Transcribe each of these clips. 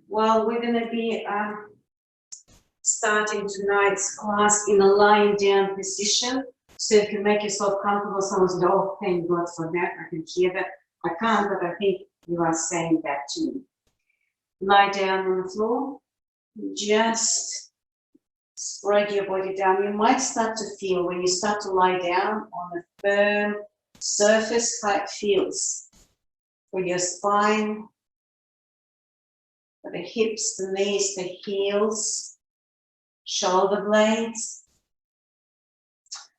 Well, we're going to be starting tonight's class in a lying down position. So you can make yourself comfortable. Someone said, oh, thank God for that. I can hear that. I can't, but I think you are saying that to me. Lie down on the floor. Just spread your body down. You might start to feel when you start to lie down on a firm surface how it feels for your spine, for the hips, the knees, the heels, shoulder blades.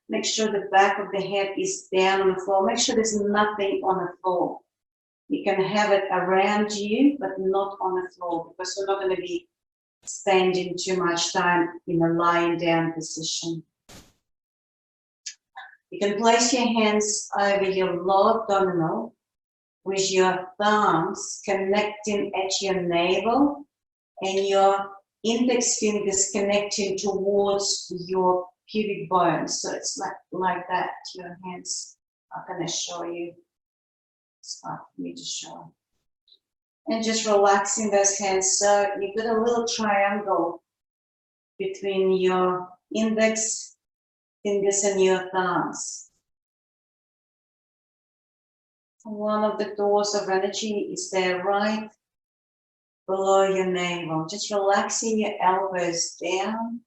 Make sure the back of the head is down on the floor. Make sure there's nothing on the floor. You can have it around you, but not on the floor, because we're not going to be spending too much time in a lying down position. You can place your hands over your lower abdominal with your thumbs connecting at your navel and your index fingers connecting towards your pubic bone. So it's like that. Your hands are going to show you. It's hard for me to show. And just relaxing those hands. So you've got a little triangle between your index fingers and your thumbs. One of the doors of energy is there right below your navel. Just relaxing your elbows down.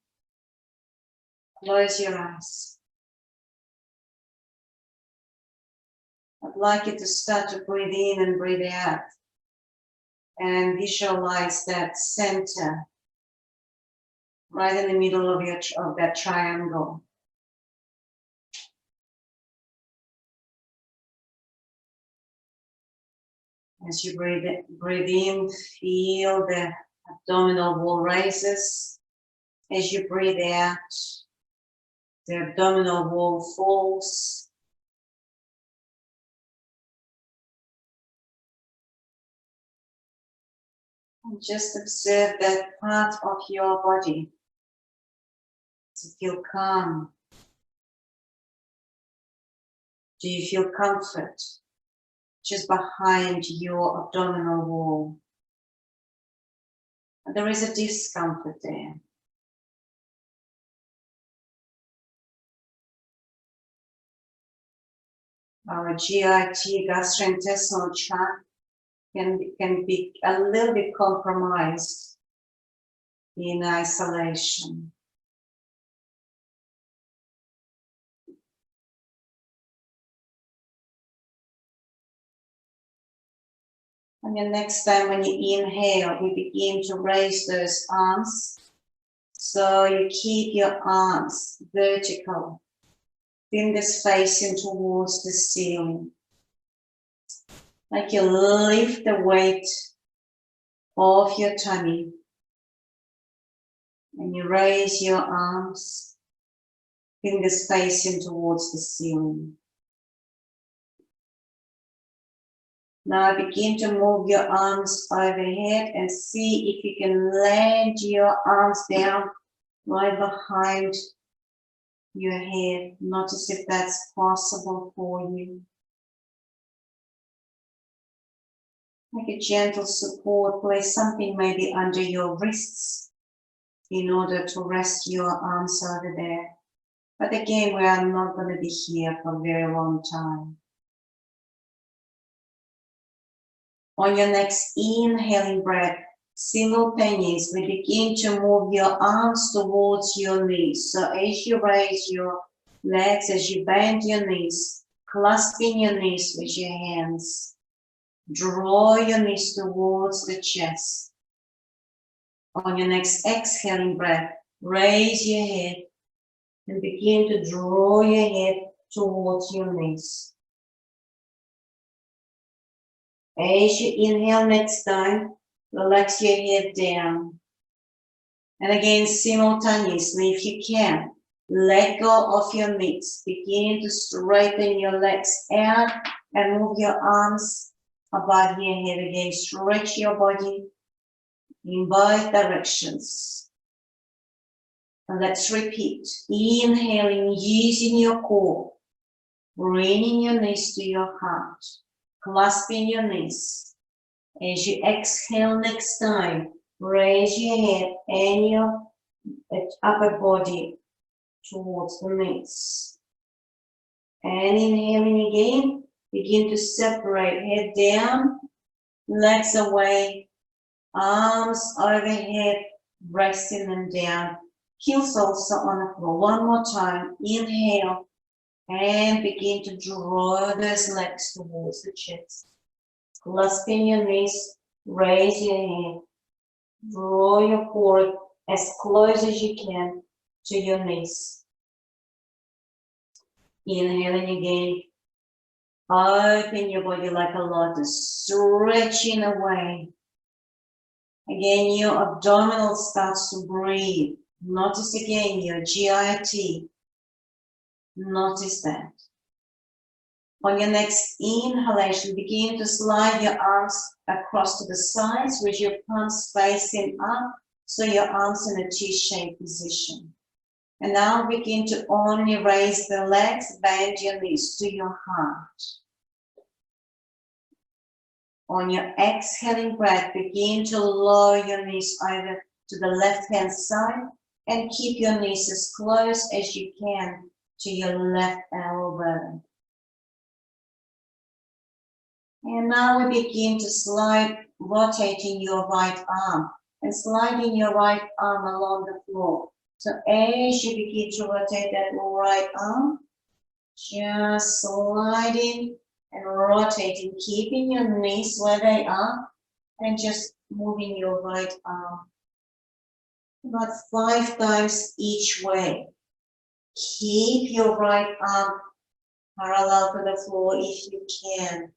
Close your eyes. I'd like you to start to breathe in and breathe out. And visualize that center right in the middle of that triangle. As you breathe in, feel the abdominal wall raises. As you breathe out, the abdominal wall falls. And just observe that part of your body to feel calm. Do you feel comfort just behind your abdominal wall? And there is a discomfort there. Our GIT, gastrointestinal tract, can be a little bit compromised in isolation. And the next time when you inhale, you begin to raise those arms. So you keep your arms vertical, fingers facing towards the ceiling. Like you lift the weight of your tummy. And you raise your arms, fingers facing towards the ceiling. Now begin to move your arms overhead and see if you can land your arms down right behind your head. Notice if that's possible for you. Make a gentle support, place something maybe under your wrists in order to rest your arms over there. But again, we are not going to be here for a very long time. On your next inhaling breath, simultaneously begin to move your arms towards your knees. So as you raise your legs, as you bend your knees, clasping your knees with your hands, draw your knees towards the chest. On your next exhaling breath, raise your head and begin to draw your head towards your knees. As you inhale next time, relax your head down. And again, simultaneously, if you can, let go of your knees. Begin to straighten your legs out and move your arms above your head again. Stretch your body in both directions. And let's repeat. Inhaling, using your core, bringing your knees to your heart, clasping your knees. As you exhale next time, Raise your head and your upper body towards the knees. And inhaling again, begin to separate, head down, legs away, arms overhead, resting them down. Heels also on the floor. One more time, inhale, and begin to draw those legs towards the chest. Clasping your knees, raise your hand. Draw your core as close as you can to your knees. Inhaling again. Open your body like a lotus, stretching away. Again, your abdominal starts to breathe. Notice again your GIT. Notice that. On your next inhalation, begin to slide your arms across to the sides with your palms facing up, so your arms in a T-shaped position. And now begin to only raise the legs, bend your knees to your heart. On your exhaling breath, begin to lower your knees over to the left-hand side and keep your knees as close as you can to your left elbow. And now we begin to slide, rotating your right arm and sliding your right arm along the floor. So as you begin to rotate that right arm, just sliding and rotating, keeping your knees where they are and just moving your right arm about 5 times each way. Keep your right arm parallel to the floor if you can.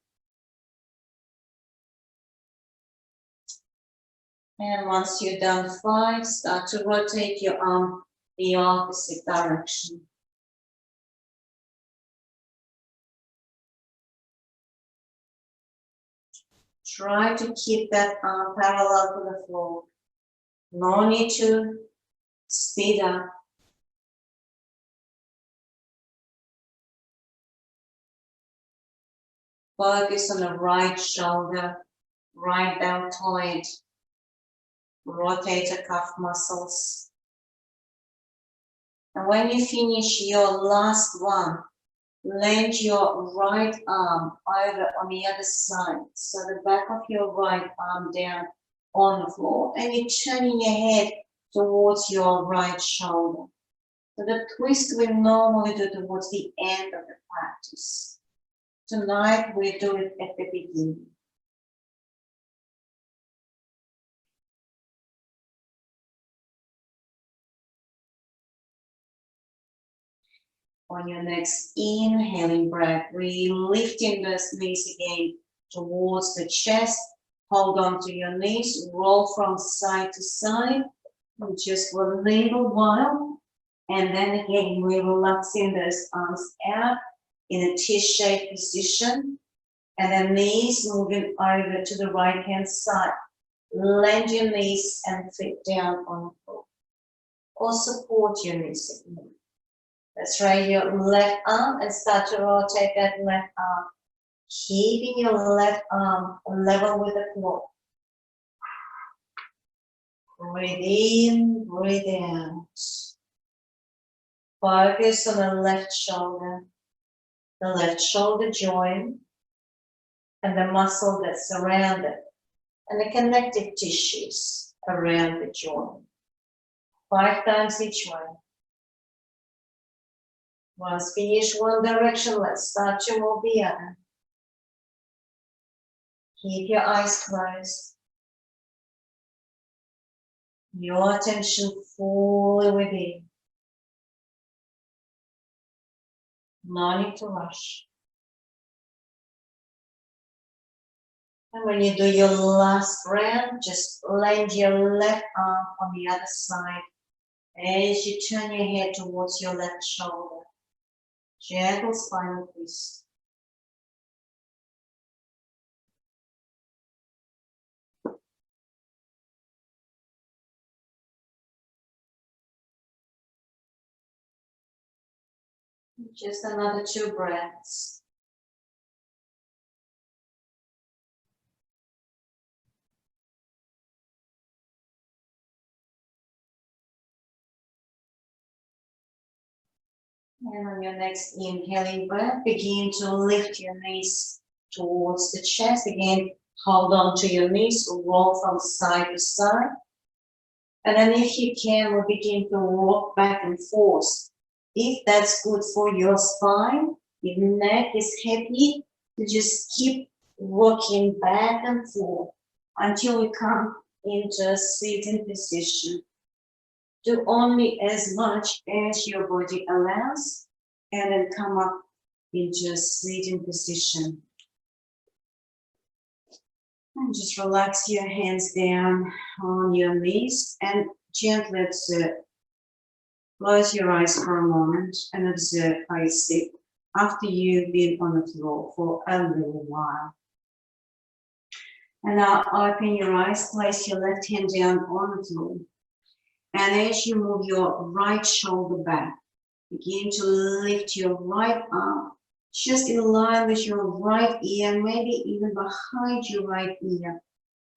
And once you're done 5, start to rotate your arm the opposite direction. Try to keep that arm parallel to the floor. No need to speed up. Focus on the right shoulder, right deltoid. Rotate the calf muscles. And when you finish your last one, land your right arm over on the other side. So the back of your right arm down on the floor. And you're turning your head towards your right shoulder. So the twist we normally do towards the end of the practice. Tonight we do it at the beginning. On your next inhaling breath, lifting those knees again towards the chest. Hold on to your knees, roll from side to side, just for a little while. And then again, we're relaxing those arms out in a T-shaped position. And the knees moving over to the right-hand side. Land your knees and feet down on the floor. Or support your knees again. Let's raise your left arm and start to rotate that left arm. Keeping your left arm level with the floor. Breathe in, breathe out. Focus on the left shoulder joint, and the muscle that's around it, and the connective tissues around the joint. 5 times each way. Once finish one direction, let's start to move the other. Keep your eyes closed. Your attention fully within. No need to rush. And when you do your last round, just land your left arm on the other side as you turn your head towards your left shoulder. Gentle spinal twist. Just another 2 breaths. And on your next inhaling breath, begin to lift your knees towards the chest. Again, hold on to your knees, roll from side to side. And then if you can, we'll begin to rock back and forth. If that's good for your spine, if neck is happy, to just keep rocking back and forth until we come into a sitting position. Do only as much as your body allows, and then come up into a sitting position. And just relax your hands down on your knees and gently observe. Close your eyes for a moment and observe how you sit after you've been on the floor for a little while. And now open your eyes, place your left hand down on the floor. And as you move your right shoulder back, begin to lift your right arm just in line with your right ear, maybe even behind your right ear.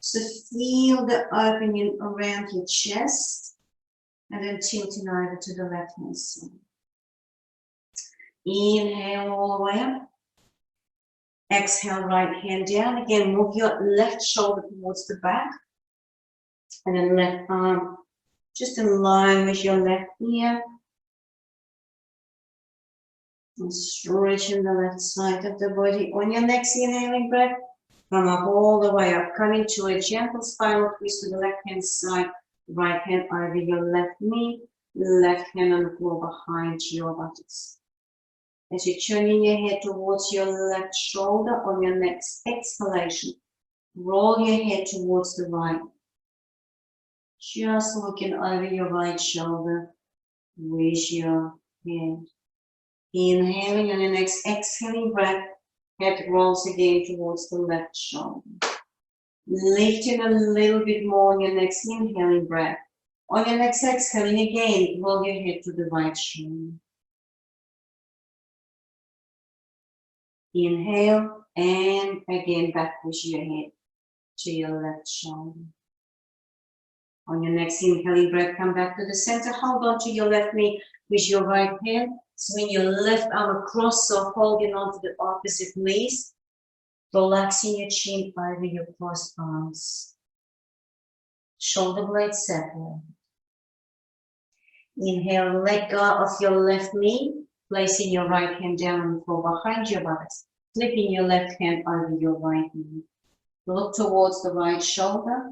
So feel the opening around your chest and then tilting over to the left hand side. Inhale all the way up. Exhale, right hand down. Again, move your left shoulder towards the back. And then left arm just in line with your left ear. And stretching the left side of the body. On your next inhaling breath, come up all the way up, coming to a gentle spinal twist to the left hand side, right hand over your left knee, left hand on the floor behind your buttocks. As you're turning your head towards your left shoulder, on your next exhalation, roll your head towards the right. Just looking over your right shoulder with your head. Inhaling on your next exhaling breath, head rolls again towards the left shoulder. Lifting a little bit more on your next inhaling breath. On your next exhaling again, roll your head to the right shoulder. Inhale and again back push your head to your left shoulder. On your next inhaling breath, come back to the center. Hold on to your left knee with your right hand. Swing your left arm across, so holding on to the opposite knees. Relaxing your chin over your crossed arms. Shoulder blades separate. Inhale, let go of your left knee. Placing your right hand down on the floor behind your buttocks. Flipping your left hand over your right knee. Look towards the right shoulder.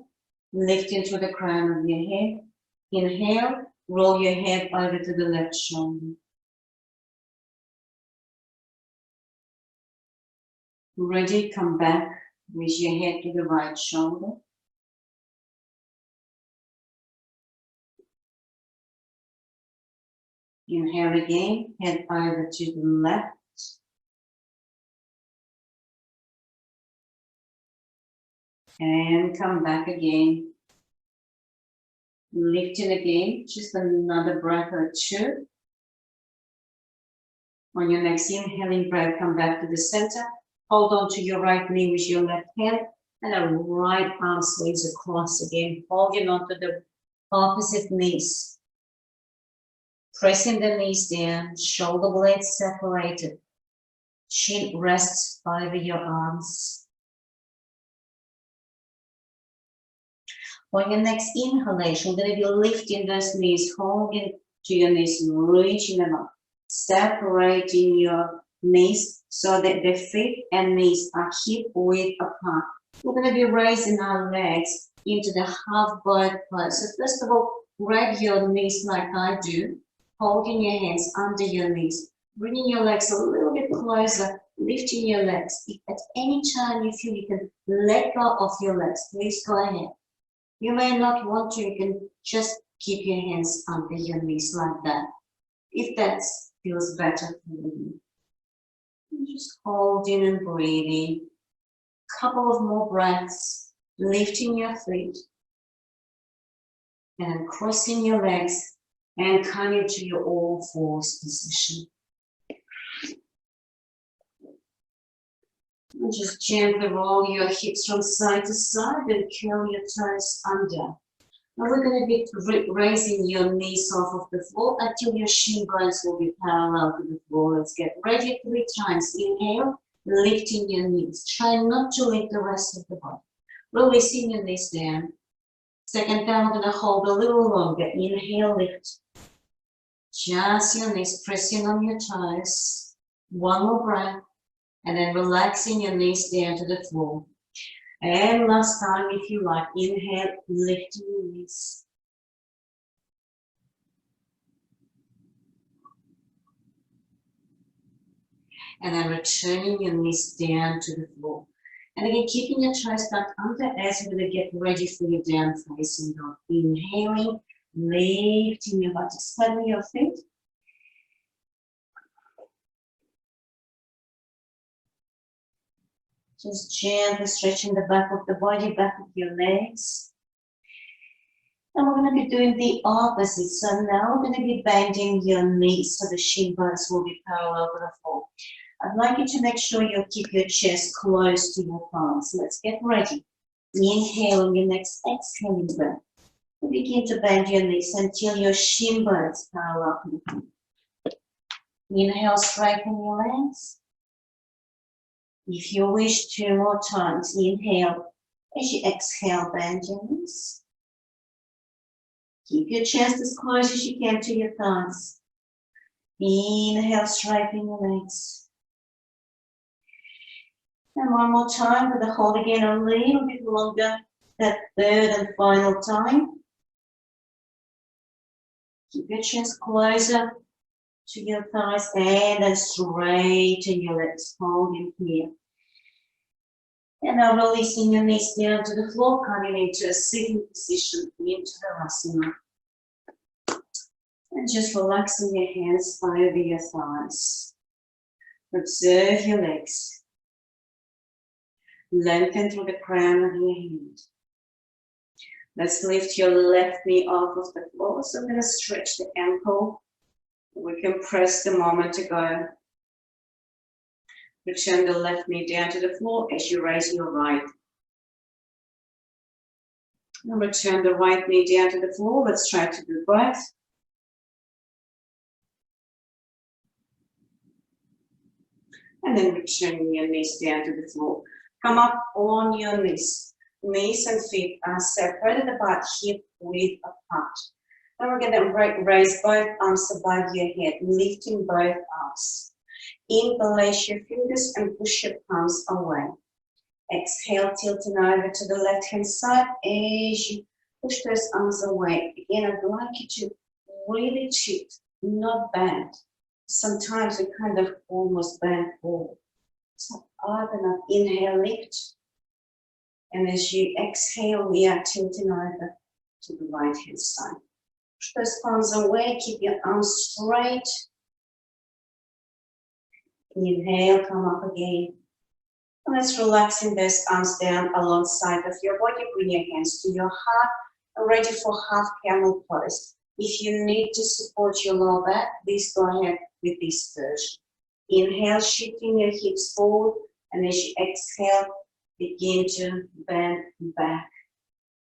Lifting to the crown of your head. Inhale, roll your head over to the left shoulder. Ready, come back with your head to the right shoulder. Inhale again, head over to the left. And come back again. Lifting again, just another breath or two. On your next inhaling breath, come back to the center. Hold on to your right knee with your left hand. And a right arm swings across again, holding on to the opposite knees. Pressing the knees down, shoulder blades separated. Chin rests over your arms. On your next inhalation, you're going to be lifting those knees, holding to your knees, reaching them up, separating your knees so that the feet and knees are hip width apart. We're going to be raising our legs into the half bird pose. So first of all, grab your knees like I do, holding your hands under your knees, bringing your legs a little bit closer, lifting your legs. If at any time you feel you can let go of your legs, please go ahead. You may not want to, you can just keep your hands under your knees like that, if that feels better for you. Just holding and breathing. Couple of more breaths, lifting your feet, and crossing your legs, and coming to your all fours position. And just gently roll your hips from side to side and curl your toes under. Now we're going to be raising your knees off of the floor until your shin bones will be parallel to the floor. Let's get ready 3 times. Inhale, lifting your knees. Try not to lift the rest of the body. Releasing your knees down. Second time, we're going to hold a little longer. Inhale, lift. Just your knees, pressing on your toes. One more breath. And then relaxing your knees down to the floor. And last time, if you like, inhale, lifting your knees. And then returning your knees down to the floor. And again, keeping your toes tucked under as we're going to get ready for your down facing dog. Inhaling, lifting your butt, expanding your feet. Just gently stretching the back of the body, back of your legs. And we're going to be doing the opposite. So now we're going to be bending your knees so the shin bones will be parallel to the floor. I'd like you to make sure you keep your chest close to your thighs. Let's get ready. Inhale on your next exhaling breath. Begin to bend your knees until your shin bones parallel to the floor. Inhale, straighten your legs. If you wish, 2 more times. Inhale. As you exhale, bend your knees. Keep your chest as close as you can to your thighs. Inhale, straighten your legs. And one more time with the hold again a little bit longer. That third and final time. Keep your chest closer to your thighs and then straighten your legs. Hold in here. And now releasing your knees down to the floor, coming into a sitting position, into the asana. And just relaxing your hands over your thighs. Observe your legs. Lengthen through the crown of your head. Let's lift your left knee off of the floor. So I'm going to stretch the ankle. We can press the moment to go. Return the left knee down to the floor as you raise your right. And return the right knee down to the floor. Let's try to do both. And then returning your knees down to the floor. Come up on your knees. Knees and feet are separated about hip width apart. Now we're going to raise both arms above your head, lifting both arms. Interlace your fingers and push your palms away. Exhale, tilting over to the left-hand side as you push those arms away. Again, I'd like you to really shift, not bend. Sometimes we kind of almost bend forward. So open up, inhale, lift. And as you exhale, we are tilting over to the right-hand side. Push those palms away, keep your arms straight. Inhale, come up again. And let's relaxing those arms down alongside of your body. Bring your hands to your heart. Ready for half camel pose. If you need to support your lower back, please go ahead with this version. Inhale, shifting your hips forward. And as you exhale, begin to bend back.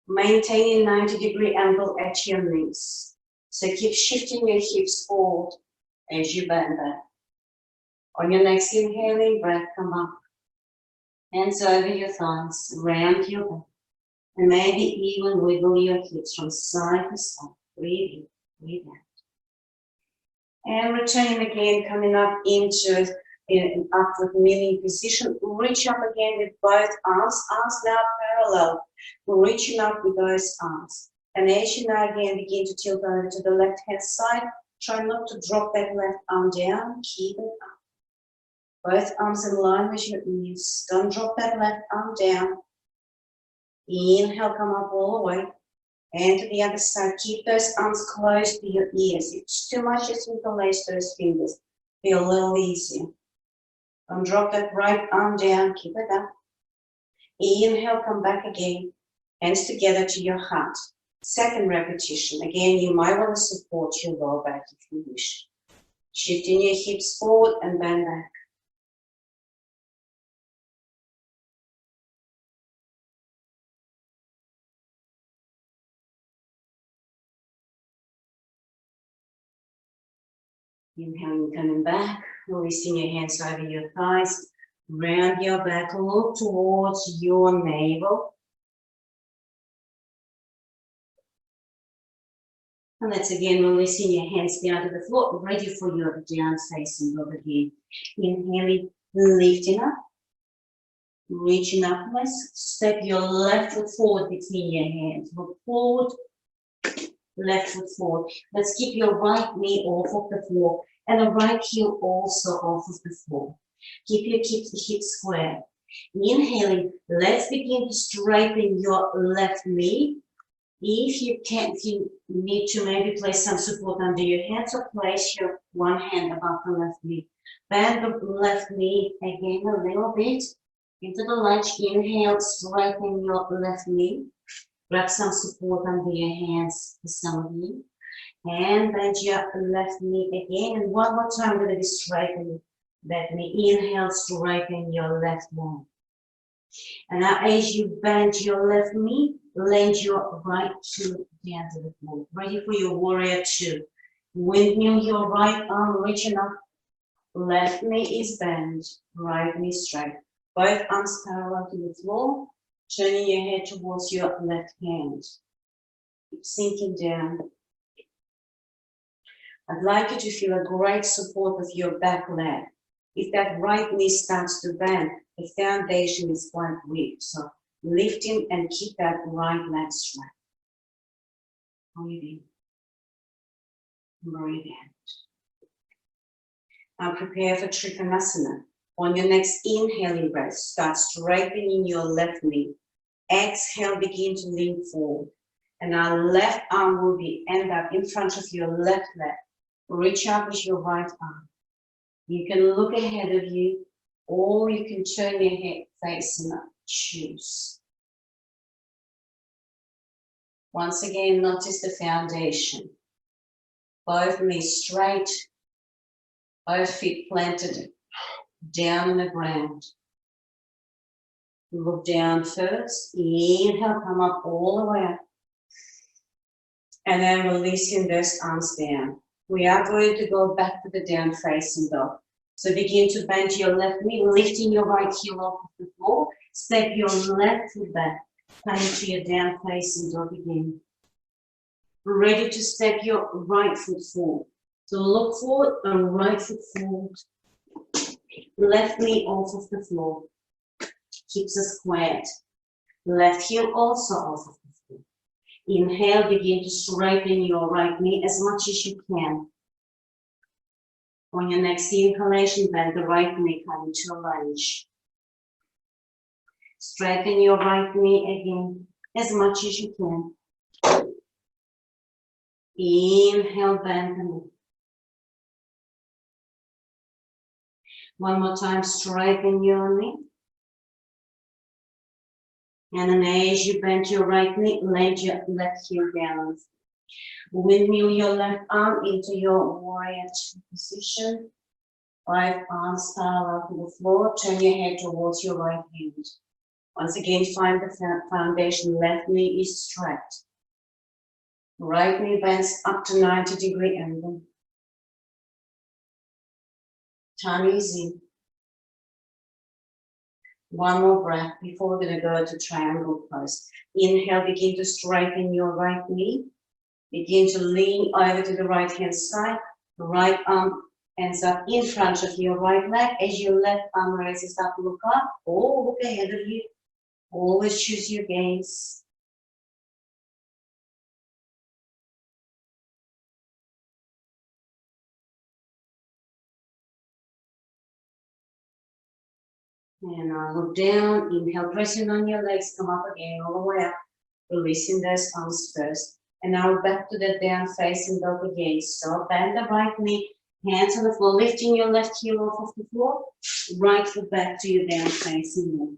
Maintaining 90-degree angle at your knees. So keep shifting your hips forward as you bend back. On your next inhaling breath, come up. Hands over your thighs, round your back. And maybe even wiggle your hips from side to side. Breathe in, breathe out. And returning again, coming up into an upward kneeling position. Reach up again with both arms. Arms now parallel. Reaching up with those arms. And as you now again begin to tilt over to the left-hand side, try not to drop that left arm down. Keep it up. Both arms in line with your ears. Don't drop that left arm down. Inhale, come up all the way. And to the other side, keep those arms close to your ears. If it's too much, just interlace those fingers. Feel a little easier. Don't drop that right arm down. Keep it up. Inhale, come back again. Hands together to your heart. Second repetition. Again, you might want to support your lower back if you wish. Shifting your hips forward and bend back. Inhaling, coming back, releasing your hands over your thighs, round your back, look towards your navel. And let's again releasing your hands down to the floor, ready for your down facing dog again. Inhaling, lifting up, reaching upwards, step your left foot forward between your hands. Look forward, left foot forward. Let's keep your right knee off of the floor and the right heel also off of the floor. Keep your hips square. Inhaling, let's begin to straighten your left knee. If you need to maybe place some support under your hands or place your one hand above the left knee. Bend the left knee again a little bit into the lunge. Inhale, straighten your left knee. Grab some support under your hands for some of you. And bend your left knee again. And one more time, we're going to be straightening that knee. Inhale, straighten your left leg. And now as you bend your left knee, land your right foot down to the floor. Ready for your warrior two. Windmill your right arm, reaching up. Left knee is bent, right knee straight. Both arms parallel to the floor. Turning your head towards your left hand. Keep sinking down. I'd like you to feel a great support with your back leg. If that right knee starts to bend, the foundation is quite weak. So lifting and keep that right leg straight. Breathe in. Breathe out. Now prepare for Trikonasana. On your next inhaling breath, start straightening your left knee. Exhale, begin to lean forward. And our left arm will end up in front of your left leg. Reach out with your right arm. You can look ahead of you, or you can turn your head facing up. Choose. Once again, notice the foundation. Both knees straight, both feet planted down on the ground. Look down first. Inhale, come up all the way up. And then releasing those arms down. We are going to go back to the down facing dog. So begin to bend your left knee, lifting your right heel off of the floor. Step your left foot back, coming to your down facing dog again. Ready to step your right foot forward. So look forward and right foot forward. Left knee off of the floor. Keeps us squared. Left heel also off of the floor. Inhale, begin to straighten your right knee as much as you can. On your next inhalation, bend the right knee, coming to a lunge. Straighten your right knee again as much as you can. Inhale, bend the knee. One more time, straighten your knee. And then as you bend your right knee, land your left heel down. Windmill your left arm into your warrior two position. 5 arms parallel to the floor. Turn your head towards your right hand. Once again, find the foundation. Left knee is straight. Right knee bends up to 90-degree angle. Tummy is in. One more breath before we're going to go to triangle pose. Inhale, begin to straighten your right knee. Begin to lean over to the right hand side. The right arm ends up in front of your right leg. As your left arm raises up, look up or look ahead of you. Always choose your gaze. And now look down. Inhale, pressing on your legs. Come up again, all the way up. Releasing those arms first. And now back to the down facing dog again. So bend the right knee, hands on the floor, lifting your left heel off of the floor. Right foot back to your down facing dog.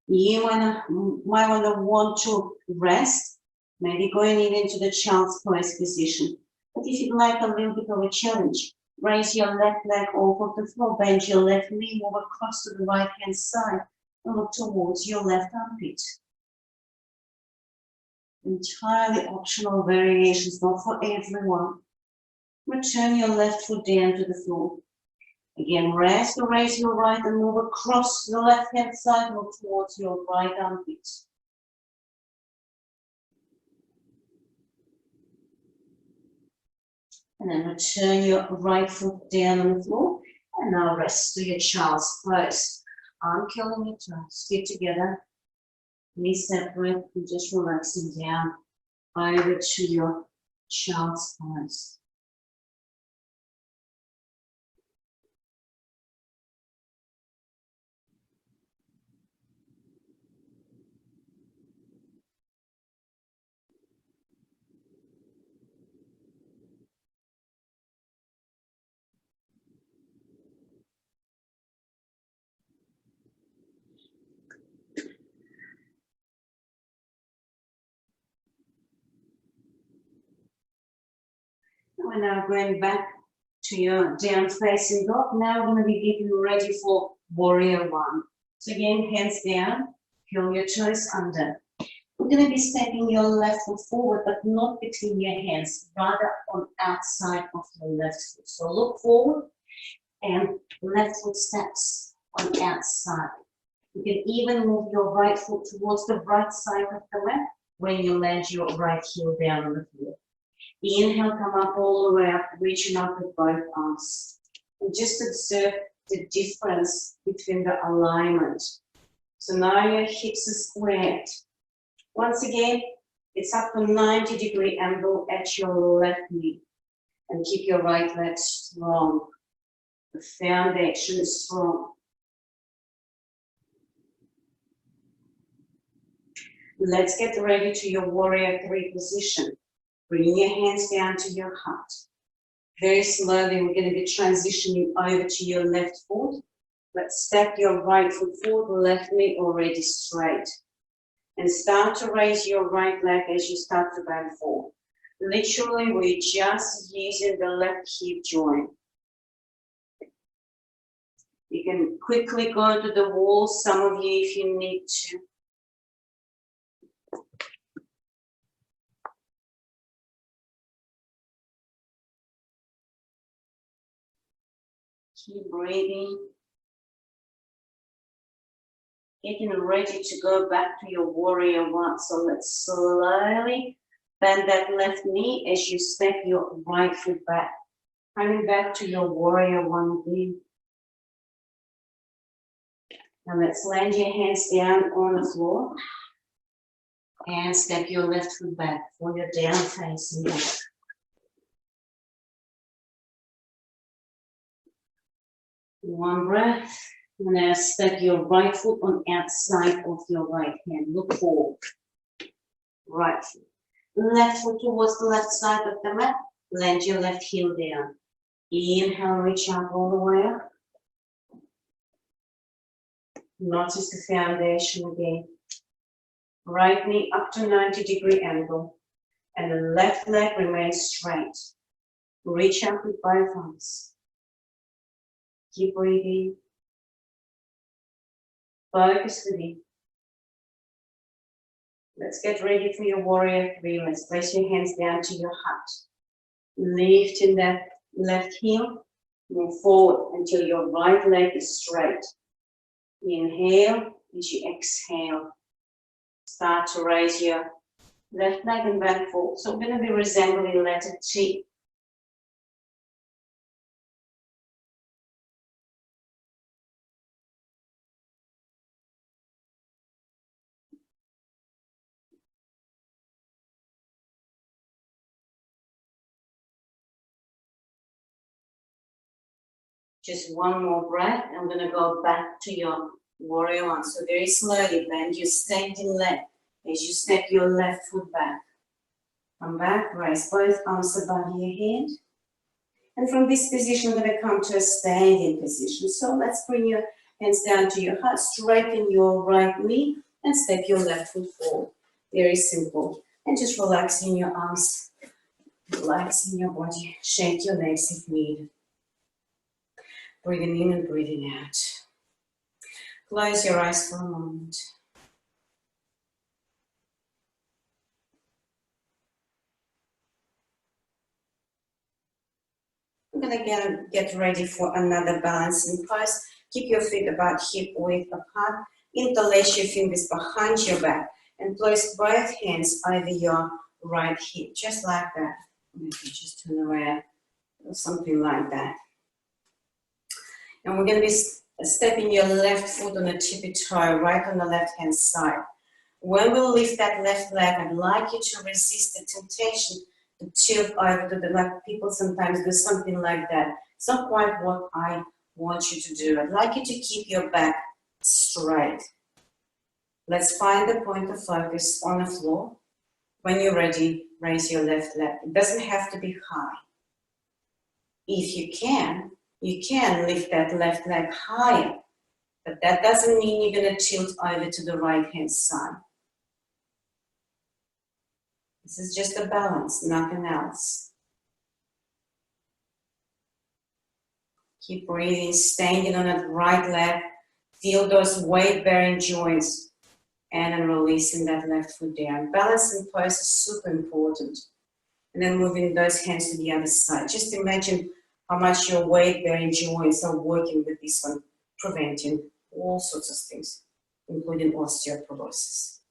You might want to rest, maybe going into the child's pose position. But if you'd like a little bit of a challenge, raise your left leg off of the floor, bend your left knee, move across to the right hand side, and look towards your left armpit. Entirely optional variations, not for everyone. Return your left foot down to the floor. Again, raise your right and move across the left hand side or towards your right armpit. And then return your right foot down on the floor. And now rest to your child's pose. Arm curling your toes, feet together, knees separate, and just relaxing down over to your child's pose. We're now going back to your down facing dog. Now we're going to be getting ready for warrior one. So again, hands down, curl your toes under. We're going to be stepping your left foot forward, but not between your hands, rather on outside of your left foot. So look forward and left foot steps on outside. You can even move your right foot towards the right side of the mat when you land your right heel down on the floor. Inhale, come up all the way up, reaching up with both arms. And just observe the difference between the alignment. So now your hips are squared. Once again, it's up to 90-degree angle at your left knee. And keep your right leg strong. The foundation is strong. Let's get ready to your warrior three position. Bring your hands down to your heart. Very slowly, we're going to be transitioning over to your left foot. Let's step your right foot forward, left knee already straight. And start to raise your right leg as you start to bend forward. Literally, we're just using the left hip joint. You can quickly go to the wall, some of you if you need to. Keep breathing. Getting ready to go back to your warrior one. So let's slowly bend that left knee as you step your right foot back. Coming back to your warrior one again. Now let's land your hands down on the floor. And step your left foot back for your down facing dog. One breath. Now step your right foot on outside of your right hand. Look forward. Right foot. Left foot towards the left side of the mat. Land your left heel down. Inhale, reach up all the way up. Notice the foundation again. Right knee up to 90-degree angle. And the left leg remains straight. Reach up with both arms. Keep breathing. Focus within. Let's get ready for your warrior three. Let's place your hands down to your heart. Lifting that left heel. Move forward until your right leg is straight. Inhale as you exhale. Start to raise your left leg and back forward. So we're going to be resembling letter T. Just one more breath. I'm going to go back to your warrior one. So very slowly bend your standing leg as you step your left foot back. Come back, raise both arms above your head. And from this position, we're going to come to a standing position. So let's bring your hands down to your heart, straighten your right knee, and step your left foot forward. Very simple. And just relaxing your arms, relaxing your body. Shake your legs if needed. Breathing in and breathing out. Close your eyes for a moment. gonna get ready for another balancing pose. Keep your feet about hip width apart. Interlace your fingers behind your back and place both hands over your right hip, just like that. Maybe just turn around or something like that. And we're going to be stepping your left foot on a tippy toe, right on the left-hand side. When we lift that left leg, I'd like you to resist the temptation to tilt over to the left. People sometimes do something like that. It's not quite what I want you to do. I'd like you to keep your back straight. Let's find the point of focus on the floor. When you're ready, raise your left leg. It doesn't have to be high. If you can lift that left leg higher, but that doesn't mean you're going to tilt over to the right-hand side. This is just a balance, nothing else. Keep breathing, standing on that right leg. Feel those weight-bearing joints. And then releasing that left foot down. Balancing pose is super important. And then moving those hands to the other side. Just imagine how much your weight-bearing joints are working with this one, preventing all sorts of things, including osteoporosis.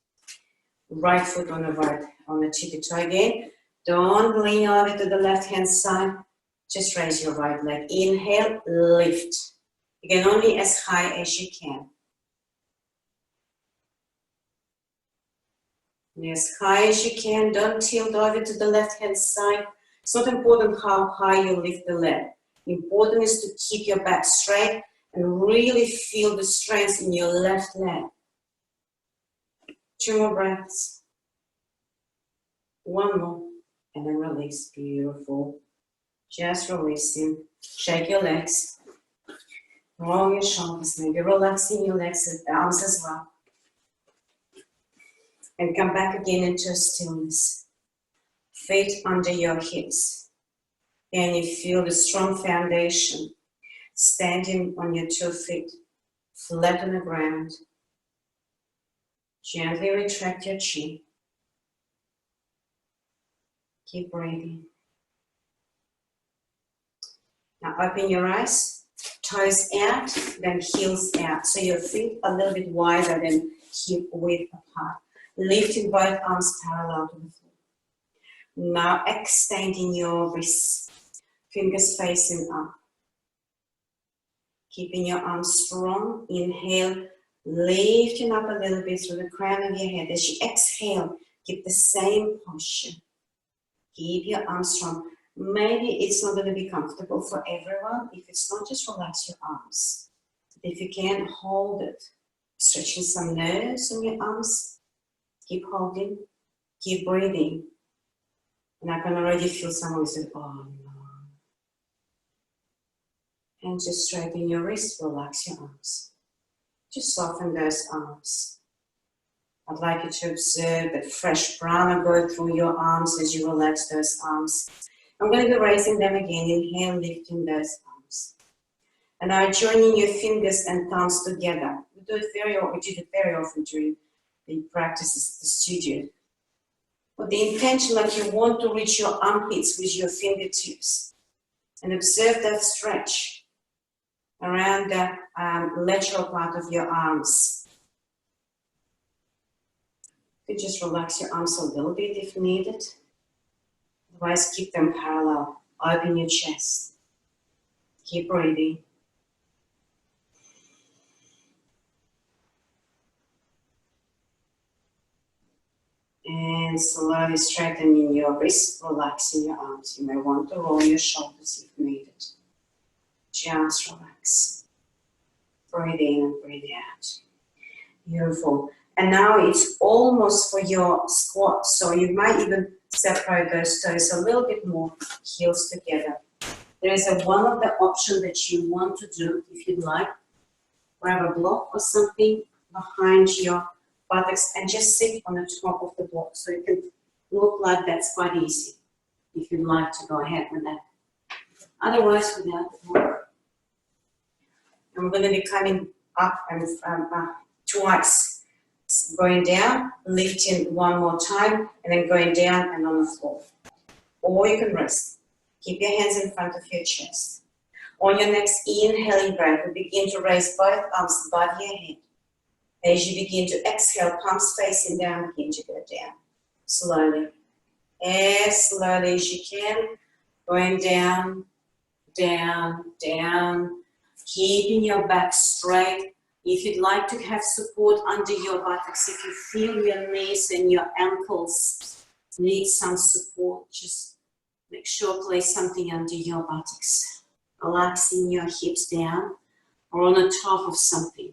Right foot on the tippy toe again. Don't lean over to the left-hand side. Just raise your right leg. Inhale, lift. Again, only as high as you can. And as high as you can, don't tilt over to the left-hand side. It's not important how high you lift the leg. Important is to keep your back straight and really feel the strength in your left leg. 2 more breaths. 1 more. And then release. Beautiful. Just releasing. Shake your legs. Roll your shoulders. Maybe relaxing your legs and arms as well. And come back again into stillness. Feet under your hips. And you feel the strong foundation. Standing on your 2 feet. Flat on the ground. Gently retract your chin. Keep breathing. Now open your eyes. Toes out, then heels out. So your feet a little bit wider than hip width apart. Lifting both arms parallel to the floor. Now extending your wrists, fingers facing up. Keeping your arms strong. Inhale, lifting up a little bit through the crown of your head. As you exhale, keep the same posture. Keep your arms strong. Maybe it's not going to be comfortable for everyone. If it's not, just relax your arms. If you can, hold it. Stretching some nerves on your arms. Keep holding, keep breathing. And I can already feel someone say, oh no. And just straighten your wrists, relax your arms. Just soften those arms. I'd like you to observe that fresh prana go through your arms as you relax those arms. I'm going to be raising them again. Inhale, lifting those arms. And now joining your fingers and thumbs together. We did it very often during the practices at the studio. With the intention that you want to reach your armpits with your fingertips. And observe that stretch around the lateral part of your arms. You can just relax your arms a little bit if needed. Otherwise, keep them parallel. Open your chest. Keep breathing. And slowly straightening your wrists, relaxing your arms. You may want to roll your shoulders if needed. Just relax. Breathe in and breathe out. Beautiful. And now it's almost for your squat. So you might even separate those toes a little bit more, heels together. There is one of the options that you want to do, if you'd like. Grab a block or something behind your buttocks and just sit on the top of the block. So it can look like that's quite easy, if you'd like to go ahead with that. Otherwise, without the block. I'm going to be coming up and twice. Going down, lifting 1 more time, and then going down and on the floor. Or you can rest. Keep your hands in front of your chest. On your next inhaling breath, we begin to raise both arms above your head. As you begin to exhale, palms facing down, begin to go down. Slowly. As slowly as you can. Going down, down, down. Keeping your back straight. If you'd like to have support under your buttocks, if you feel your knees and your ankles need some support, just make sure place something under your buttocks. Relaxing your hips down or on the top of something.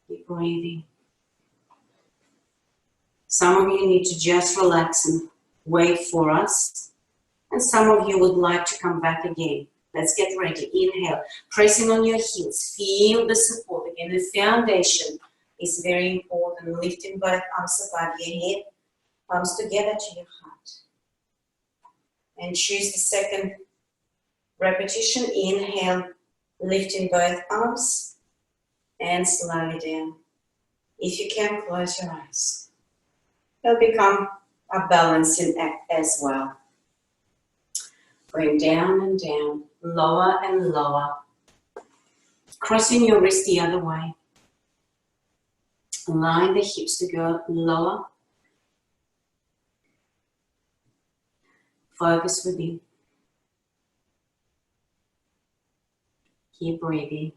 Keep breathing. Some of you need to just relax and wait for us. And some of you would like to come back again. Let's get ready. Inhale. Pressing on your heels. Feel the support. Again, the foundation is very important. Lifting both arms above your head. Palms together to your heart. And choose the second repetition. Inhale. Lifting both arms. And slowly down. If you can, close your eyes. It'll become a balancing act as well. Going down and down, lower and lower. Crossing your wrist the other way. Allowing the hips to go lower. Focus within. Keep breathing.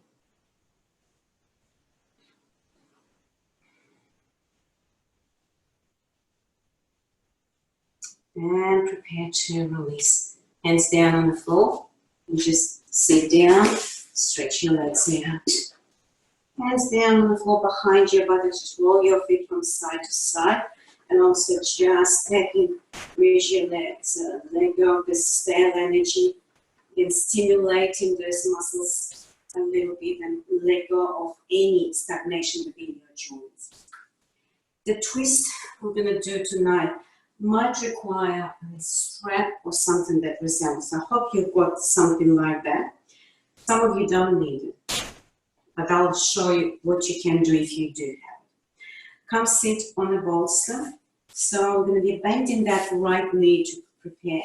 And prepare to release. Hands down on the floor. And just sit down. Stretch your legs out. Hands down on the floor behind your body. Just roll your feet from side to side. And also just taking with your legs. Let go of the stale energy. And stimulating those muscles a little bit and let go of any stagnation within your joints. The twist we're going to do tonight might require a strap or something that resembles. I hope you've got something like that. Some of you don't need it, but I'll show you what you can do if you do have it. Come sit on a bolster. So we're going to be bending that right knee to prepare.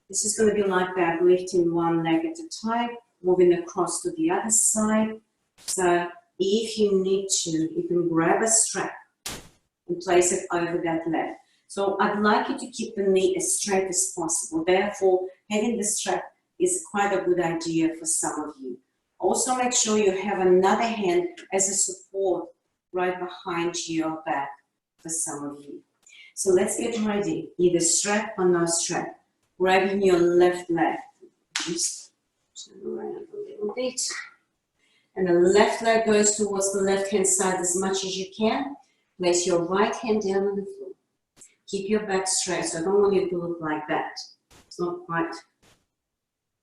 This is going to be like that, lifting one leg at a time, moving across to the other side. So if you need to, you can grab a strap and place it over that leg. So I'd like you to keep the knee as straight as possible. Therefore, having the strap is quite a good idea for some of you. Also, make sure you have another hand as a support right behind your back for some of you. So let's get ready. Either strap or no strap. Grabbing your left leg. Just turn around a little bit. And the left leg goes towards the left-hand side as much as you can. Place your right hand down on the floor. Keep your back straight, so I don't want you to look like that. It's not quite.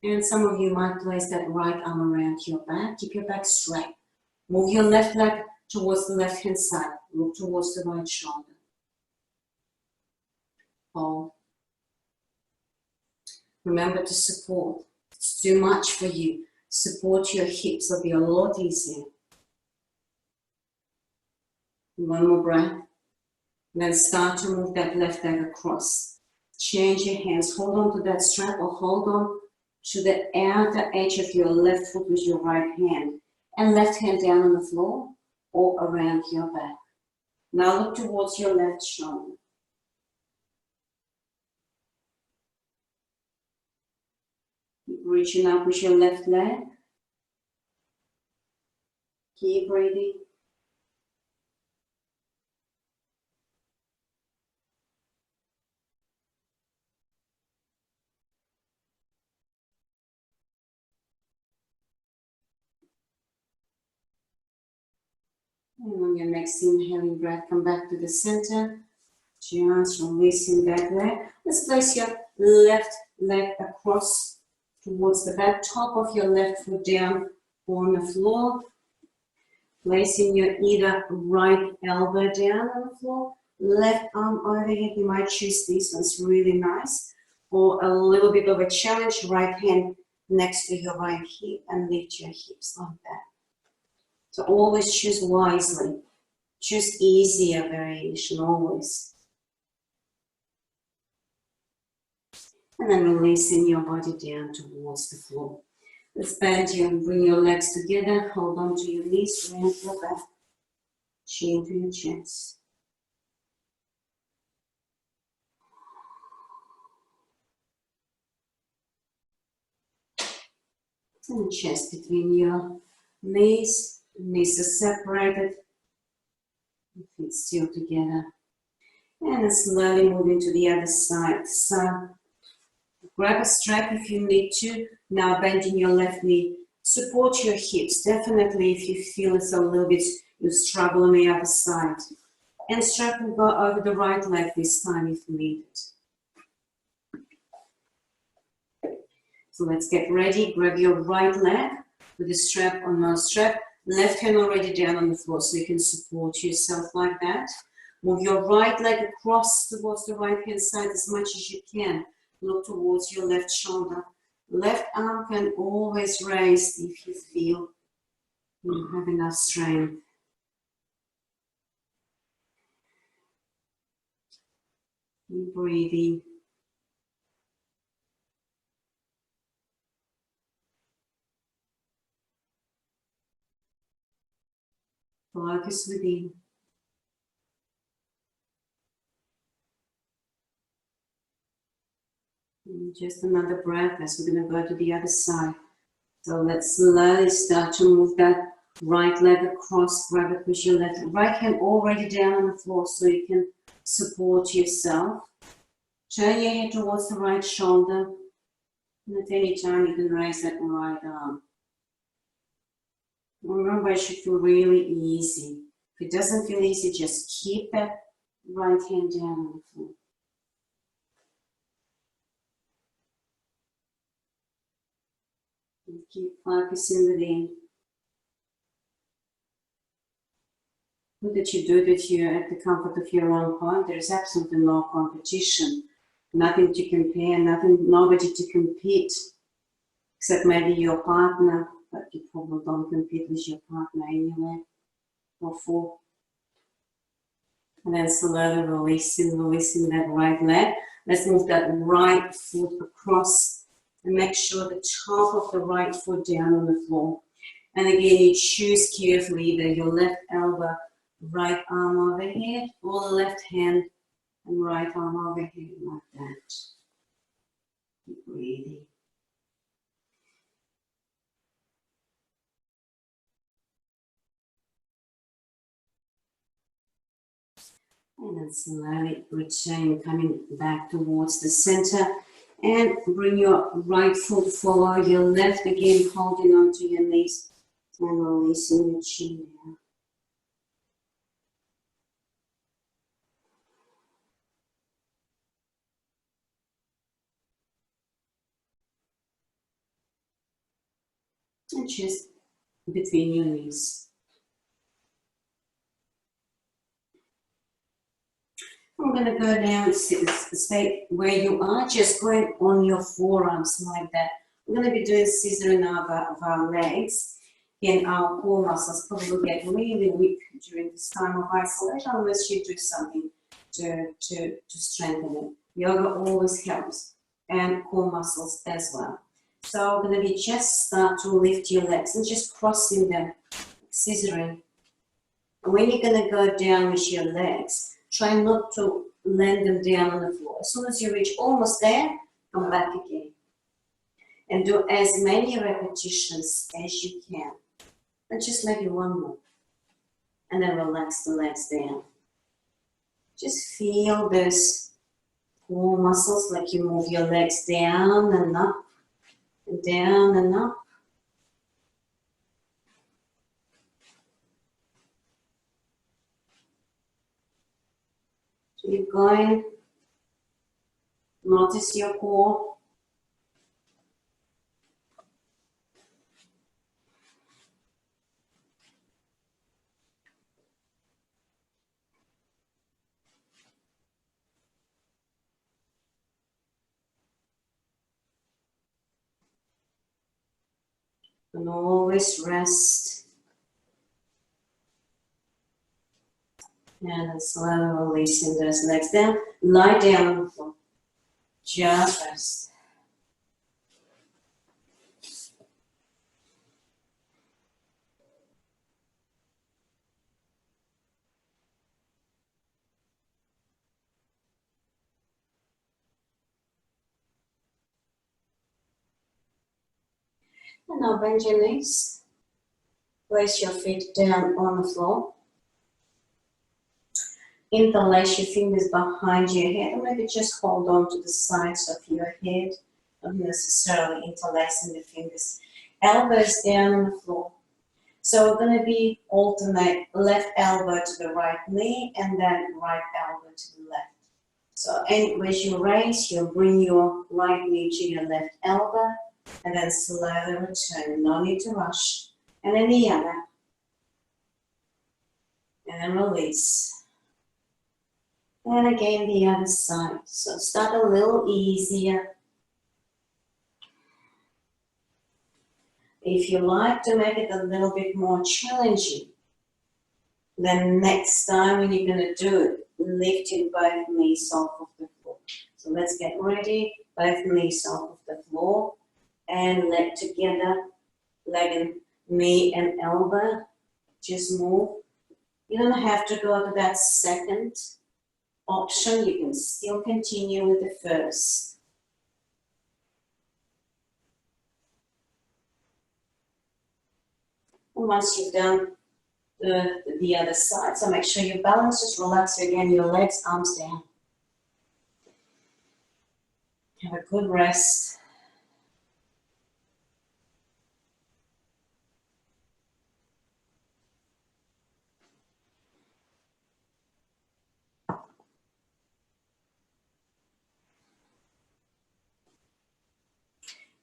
And some of you might place that right arm around your back. Keep your back straight. Move your left leg towards the left-hand side. Look towards the right shoulder. Hold. Remember to support. It's too much for you. Support your hips. It'll be a lot easier. One more breath. Then start to move that left leg across. Change your hands. Hold on to that strap or hold on to the outer edge of your left foot with your right hand. And left hand down on the floor or around your back. Now look towards your left shoulder. Keep reaching up with your left leg. Keep breathing. And on your next inhaling breath, come back to the center. Just releasing that leg. Let's place your left leg across towards the back, top of your left foot down on the floor. Placing your either right elbow down on the floor, left arm overhead. You might choose this one's really nice. Or a little bit of a challenge, right hand next to your right hip and lift your hips like that. So always choose wisely. Choose easier variation, always. And then releasing your body down towards the floor. Let's bend you and bring your legs together. Hold on to your knees, round your back, chin to your chest. And the chest between your knees. Knees are separated. Feet still together. And then slowly moving to the other side. So grab a strap if you need to. Now bending your left knee. Support your hips. Definitely if you feel it's a little bit, you struggle on the other side. And strap will go over the right leg this time if needed. So let's get ready. Grab your right leg with the strap or no strap. Left hand already down on the floor so you can support yourself like that. Move your right leg across towards the right hand side as much as you can. Look towards your left shoulder. Left arm can always raise if you feel you have enough strength. Keep breathing. Focus within. And just another breath as we're going to go to the other side. So let's slowly start to move that right leg across. Grab it with your left. Right hand already down on the floor so you can support yourself. Turn your head towards the right shoulder. And at any time you can raise that right arm. Remember, it should feel really easy. If it doesn't feel easy, just keep that right hand down on the floor. And keep focusing within. Good that you do that here at the comfort of your own home. There is absolutely no competition. Nothing to compare, nobody to compete. Except maybe your partner, but you probably don't compete with your partner anyway. Or for. And then slowly releasing that right leg. Let's move that right foot across and make sure the top of the right foot down on the floor. And again, you choose carefully either your left elbow, right arm overhead, or left hand and right arm overhead like that. Keep breathing. And then slowly return, coming back towards the center. And bring your right foot forward, your left again, holding on to your knees and releasing your chin down. And just between your knees. I'm going to go down, stay where you are, just going on your forearms like that. We're going to be doing scissoring of our legs, and our core muscles probably get really weak during this time of isolation unless you do something to strengthen it. Yoga always helps, and core muscles as well. So we're going to be just start to lift your legs and just crossing them, scissoring. When you're going to go down with your legs, try not to land them down on the floor. As soon as you reach almost there, come back again. And do as many repetitions as you can. And just maybe one more. And then relax the legs down. Just feel those core muscles, like you move your legs down and up, and down and up. Keep going. Notice your core. And always rest. And slowly releasing those legs down. Lie down on the floor. Just rest. And now bend your knees. Place your feet down on the floor. Interlace your fingers behind your head, or maybe just hold on to the sides of your head, not necessarily interlacing the fingers. Elbows down on the floor. So we're going to be alternate left elbow to the right knee and then right elbow to the left. So as you raise, you'll bring your right knee to your left elbow and then slowly return. No need to rush. And then the other. And then release. And again the other side. So start a little easier. If you like to make it a little bit more challenging, then next time when you're going to do it, lifting both knees off of the floor. So let's get ready. Both knees off of the floor and leg together, leg and knee and elbow. Just move. You don't have to go to that second option. You can still continue with the first. And once you've done the other side, so make sure you balance, just relax again, your legs, arms down. Have a good rest.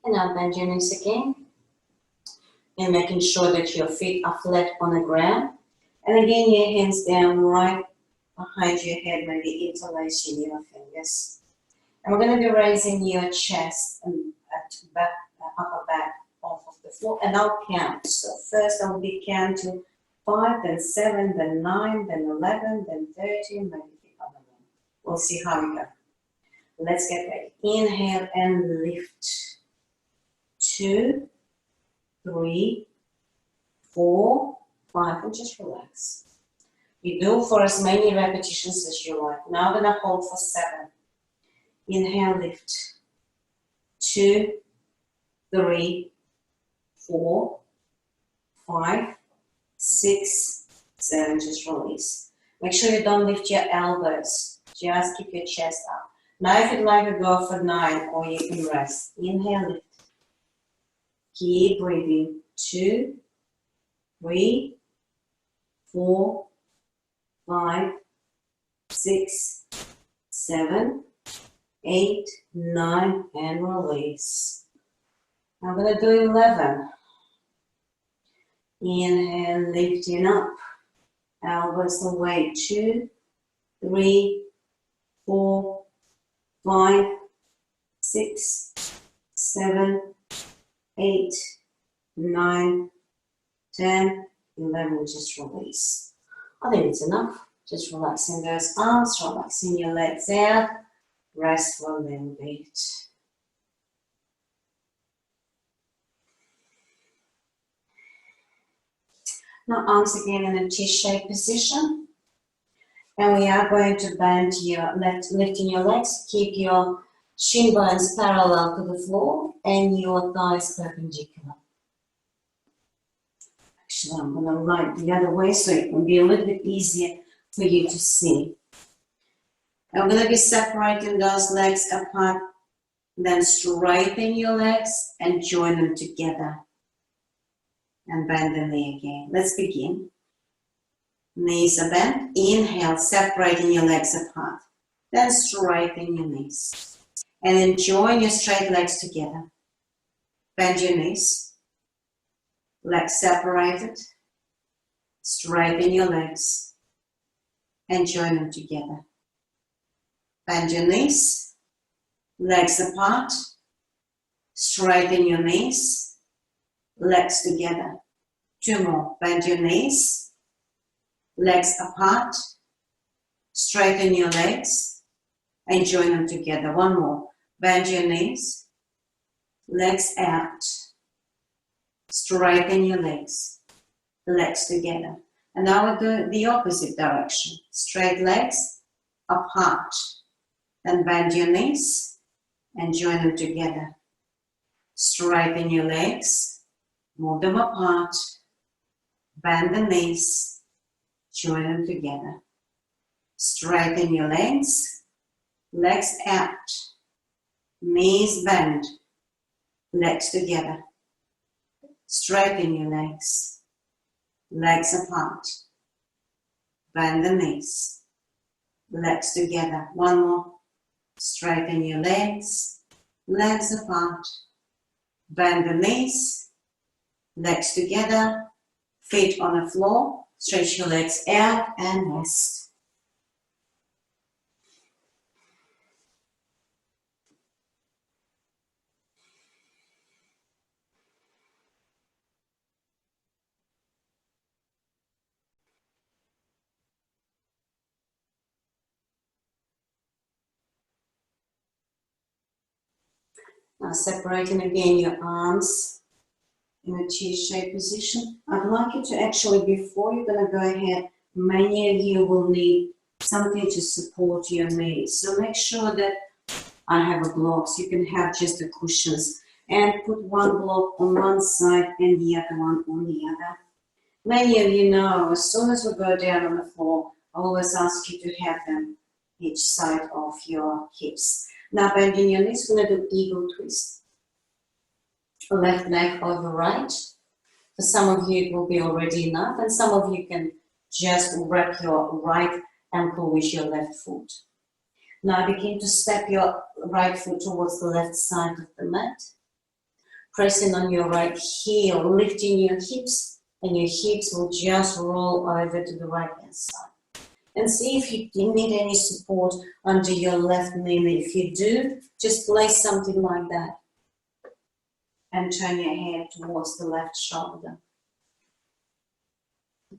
And now bend your knees again. And making sure that your feet are flat on the ground. And again, your hands down right behind your head, maybe interlacing your fingers. And we're going to be raising your chest and upper back off of the floor. And I'll count. So first I'll be counting 5, then 7, then 9, then 11, then 13, maybe the other one. We'll see how we go. Let's get ready. Inhale and lift. 2, 3, 4, 5, and just relax. You do for as many repetitions as you like. Now I'm going to hold for 7. Inhale, lift. 2, 3, 4, 5, 6, 7, just release. Make sure you don't lift your elbows. Just keep your chest up. Now if you'd like to go for 9, or you can rest. Inhale, lift. Keep breathing. 2, 3, 4, 5, 6, 7, 8, 9, and release. I'm going to do 11. Inhale, lifting up. Elbows away. 2, 3, 4, 5, 6, 7, 8, 9, 10, 11, just release. I think it's enough. Just relaxing those arms, relaxing your legs out. Rest for a little bit. Now arms again in a T-shaped position. And we are going to bend your left, lifting your legs. Keep your shin bones parallel to the floor and your thighs perpendicular. Actually, I'm going to lie the other way so it can be a little bit easier for you to see. I'm going to be separating those legs apart, then straighten your legs and join them together. And bend the knee again. Let's begin. Knees are bent. Inhale, separating your legs apart. Then straighten your knees. And then join your straight legs together. Bend your knees. Legs separated. Straighten your legs. And join them together. Bend your knees. Legs apart. Straighten your knees. Legs together. 2 more. Bend your knees. Legs apart. Straighten your legs. And join them together. 1 more. Bend your knees. Legs out. Straighten your legs. Legs together. And now we'll do the opposite direction. Straight legs apart. Then bend your knees and join them together. Straighten your legs. Move them apart. Bend the knees. Join them together. Straighten your legs. Legs out. Knees bend. Legs together. Straighten your legs. Legs apart. Bend the knees. Legs together. One more. Straighten your legs. Legs apart. Bend the knees. Legs together. Feet on the floor. Stretch your legs out and rest. Now separating again your arms in a T-shaped position. I'd like you to actually, before you're going to go ahead, many of you will need something to support your knees. So make sure that I have a block, so you can have just the cushions. And put one block on one side and the other one on the other. Many of you know, as soon as we go down on the floor, I always ask you to have them each side of your hips. Now bending your knees, we're going to do eagle twist. Left leg over right. For some of you it will be already enough, and some of you can just wrap your right ankle with your left foot. Now begin to step your right foot towards the left side of the mat. Pressing on your right heel, lifting your hips, and your hips will just roll over to the right hand side. And see if you need any support under your left knee. If you do, just place something like that. And turn your head towards the left shoulder.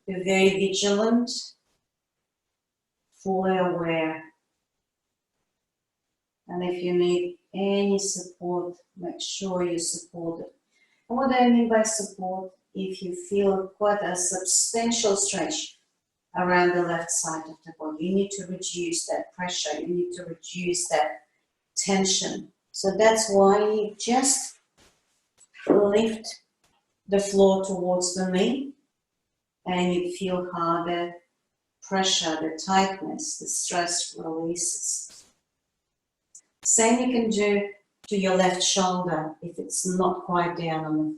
Be very vigilant, fully aware. And if you need any support, make sure you support it. And what I mean by support, if you feel quite a substantial stretch around the left side of the body, you need to reduce that pressure, you need to reduce that tension. So that's why you just lift the floor towards the knee and you feel how the pressure, the tightness, the stress releases. Same you can do to your left shoulder if it's not quite down on the floor.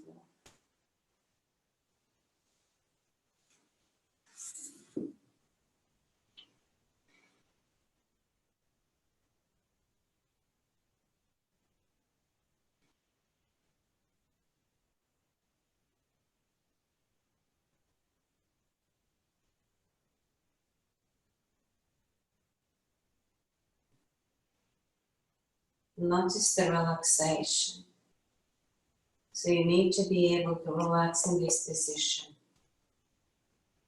Notice the relaxation. So you need to be able to relax in this position.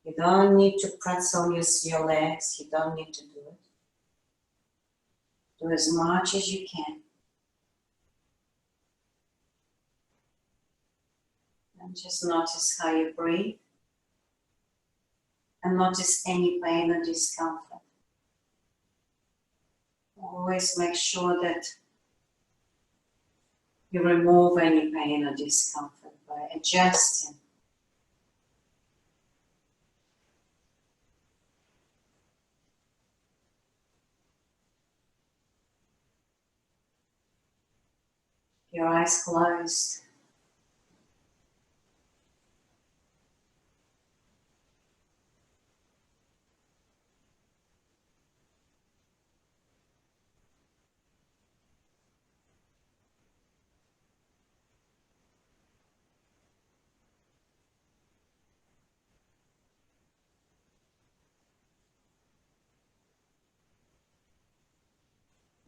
You don't need to pretzel your legs, you don't need to do it. Do as much as you can. And just notice how you breathe. And notice any pain or discomfort. Always make sure that you remove any pain or discomfort by adjusting. Your eyes closed.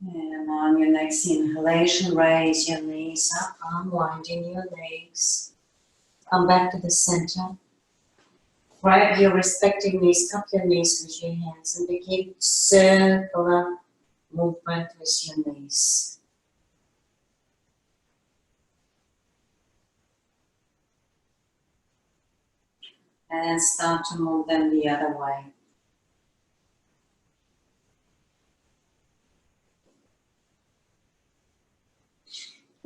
And on your next inhalation, raise your knees up, unwinding your legs. Come back to the center. Grab your respective knees, cup your knees with your hands and begin circular movement with your knees. And then start to move them the other way.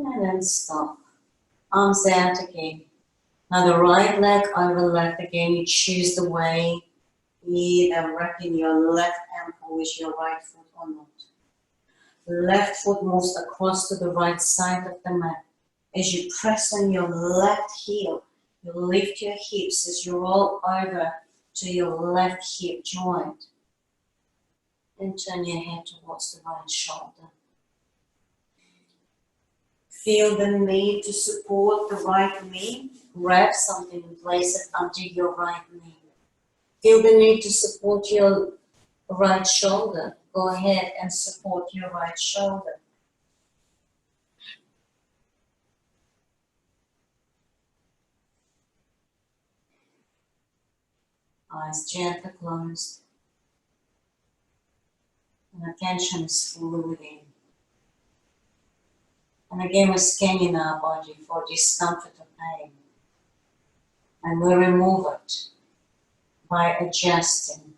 And then stop. Arms out again. Now the right leg over left again, you choose the way, either wrapping your left ankle with your right foot or not. Left foot moves across to the right side of the mat. As you press on your left heel, you lift your hips as you roll over to your left hip joint. And turn your head towards the right shoulder. Feel the need to support the right knee. Grab something and place it under your right knee. Feel the need to support your right shoulder. Go ahead and support your right shoulder. Eyes gently closed. And attention is fully within. And again, we're scanning our body for discomfort or pain. And we remove it by adjusting.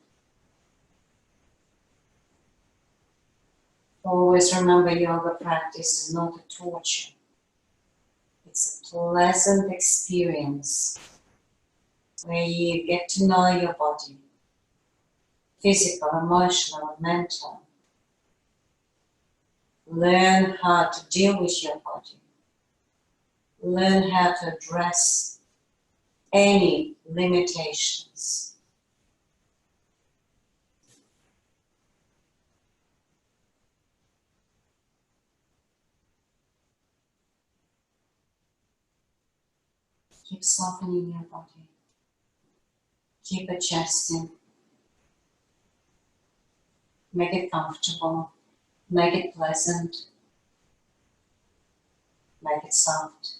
Always remember, yoga practice is not a torture. It's a pleasant experience where you get to know your body, physical, emotional, and mental. Learn how to deal with your body. Learn how to address any limitations. Keep softening your body. Keep adjusting. Make it comfortable. Make it pleasant. Make it soft.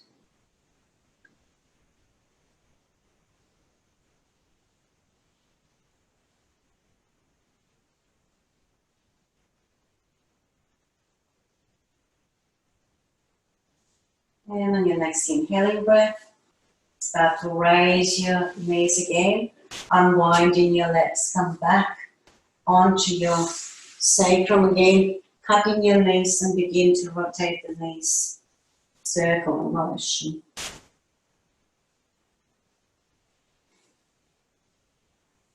And on your next inhaling breath, start to raise your knees again, unwinding your legs. Come back onto your sacrum again, cutting your knees and begin to rotate the knees. Circle motion.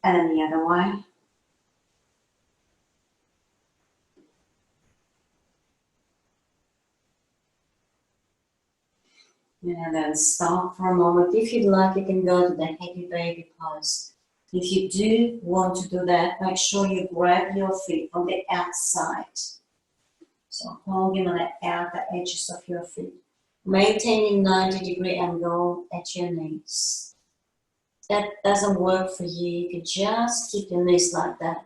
And the other way. And then stop for a moment. If you'd like, you can go to the happy baby pose. If you do want to do that, make sure you grab your feet from the outside. So holding on the outer edges of your feet. Maintaining 90-degree angle at your knees. That doesn't work for you. You can just keep your knees like that.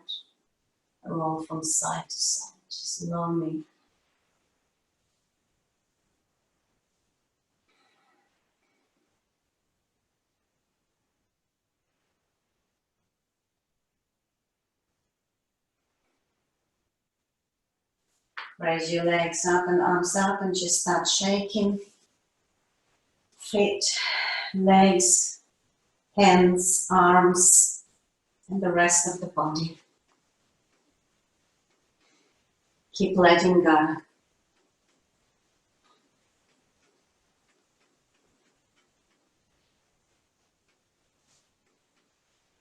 Roll from side to side. Just know me. Raise your legs up and arms up and just start shaking. Feet, legs, hands, arms, and the rest of the body. Keep letting go.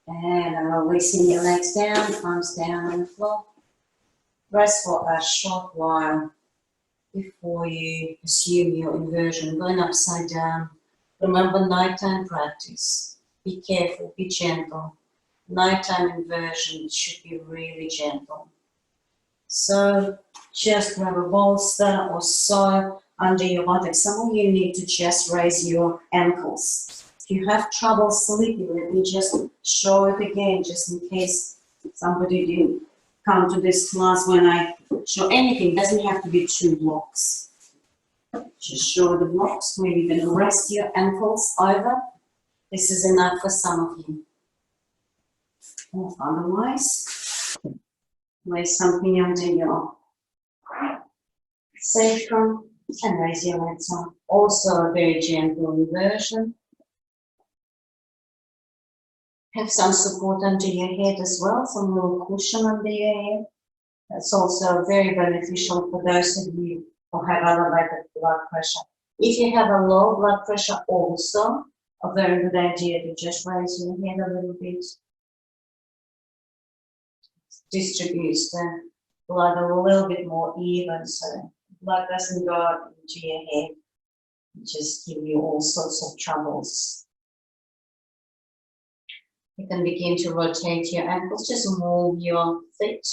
And releasing your legs down, arms down on the floor. Rest for a short while before you assume your inversion, going upside down. Remember, nighttime practice. Be careful, be gentle. Nighttime inversion should be really gentle. So just grab a bolster or soil under your buttocks. Some of you need to just raise your ankles. If you have trouble sleeping, let me just show it again, just in case somebody didn't come to this class when I show anything. It doesn't have to be 2 blocks. Just show the blocks where you're going to rest your ankles over. This is enough for some of you. Or otherwise, lay something under your sacrum and raise your legs up. Also a very gentle inversion. Have some support under your head as well, some little cushion under your head. That's also very beneficial for those of you who have elevated blood pressure. If you have a low blood pressure also, a very good idea to just raise your head a little bit. Distributes the blood a little bit more even, so blood doesn't go into your head, just give you all sorts of troubles. You can begin to rotate your ankles, just move your feet,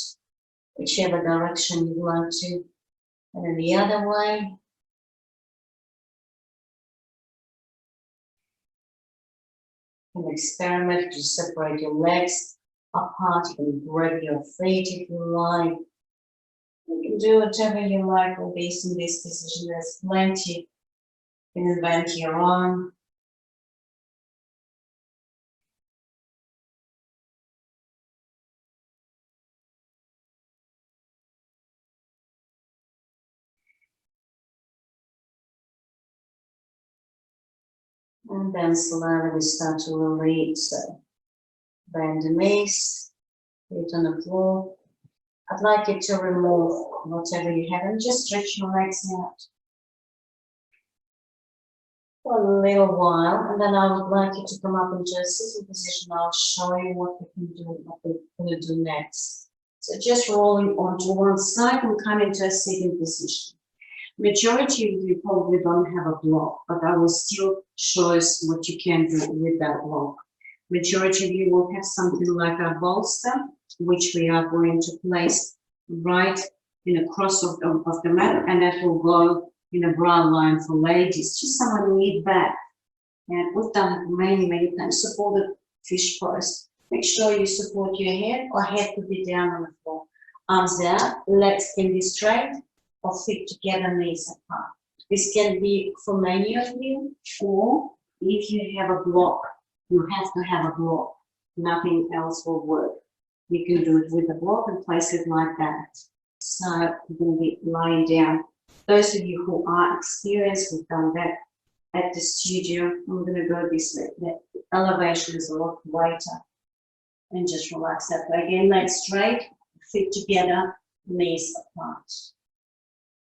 whichever direction you like to, and then the other way. You can experiment to separate your legs apart, you can grab your feet if you like. You can do whatever you like or based on this position. There's plenty. You can invent your own. And then slowly we start to release. So bend the knees, feet on the floor. I'd like you to remove whatever you have and just stretch your legs out for a little while. And then I would like you to come up into a sitting position. I'll show you what we can do, what we're going to do next. So just rolling onto one side and come into a sitting position. Majority of you probably don't have a block, but I will still show us what you can do with that block. Majority of you will have something like a bolster, which we are going to place right in the cross of the mat, and that will go in a bra line for ladies, just someone mid back. And we've done it many times. Support the fish pose. Make sure you support your head, or head could be down on the floor. Arms out, legs can be straight, or feet together, knees apart. This can be for many of you, or if you have a block, you have to have a block. Nothing else will work. You can do it with a block and place it like that. So you're going to be lying down. Those of you who are experienced, we've done that at the studio. I'm going to go this way. The elevation is a lot lighter. And just relax that way. Again, legs straight, feet together, knees apart.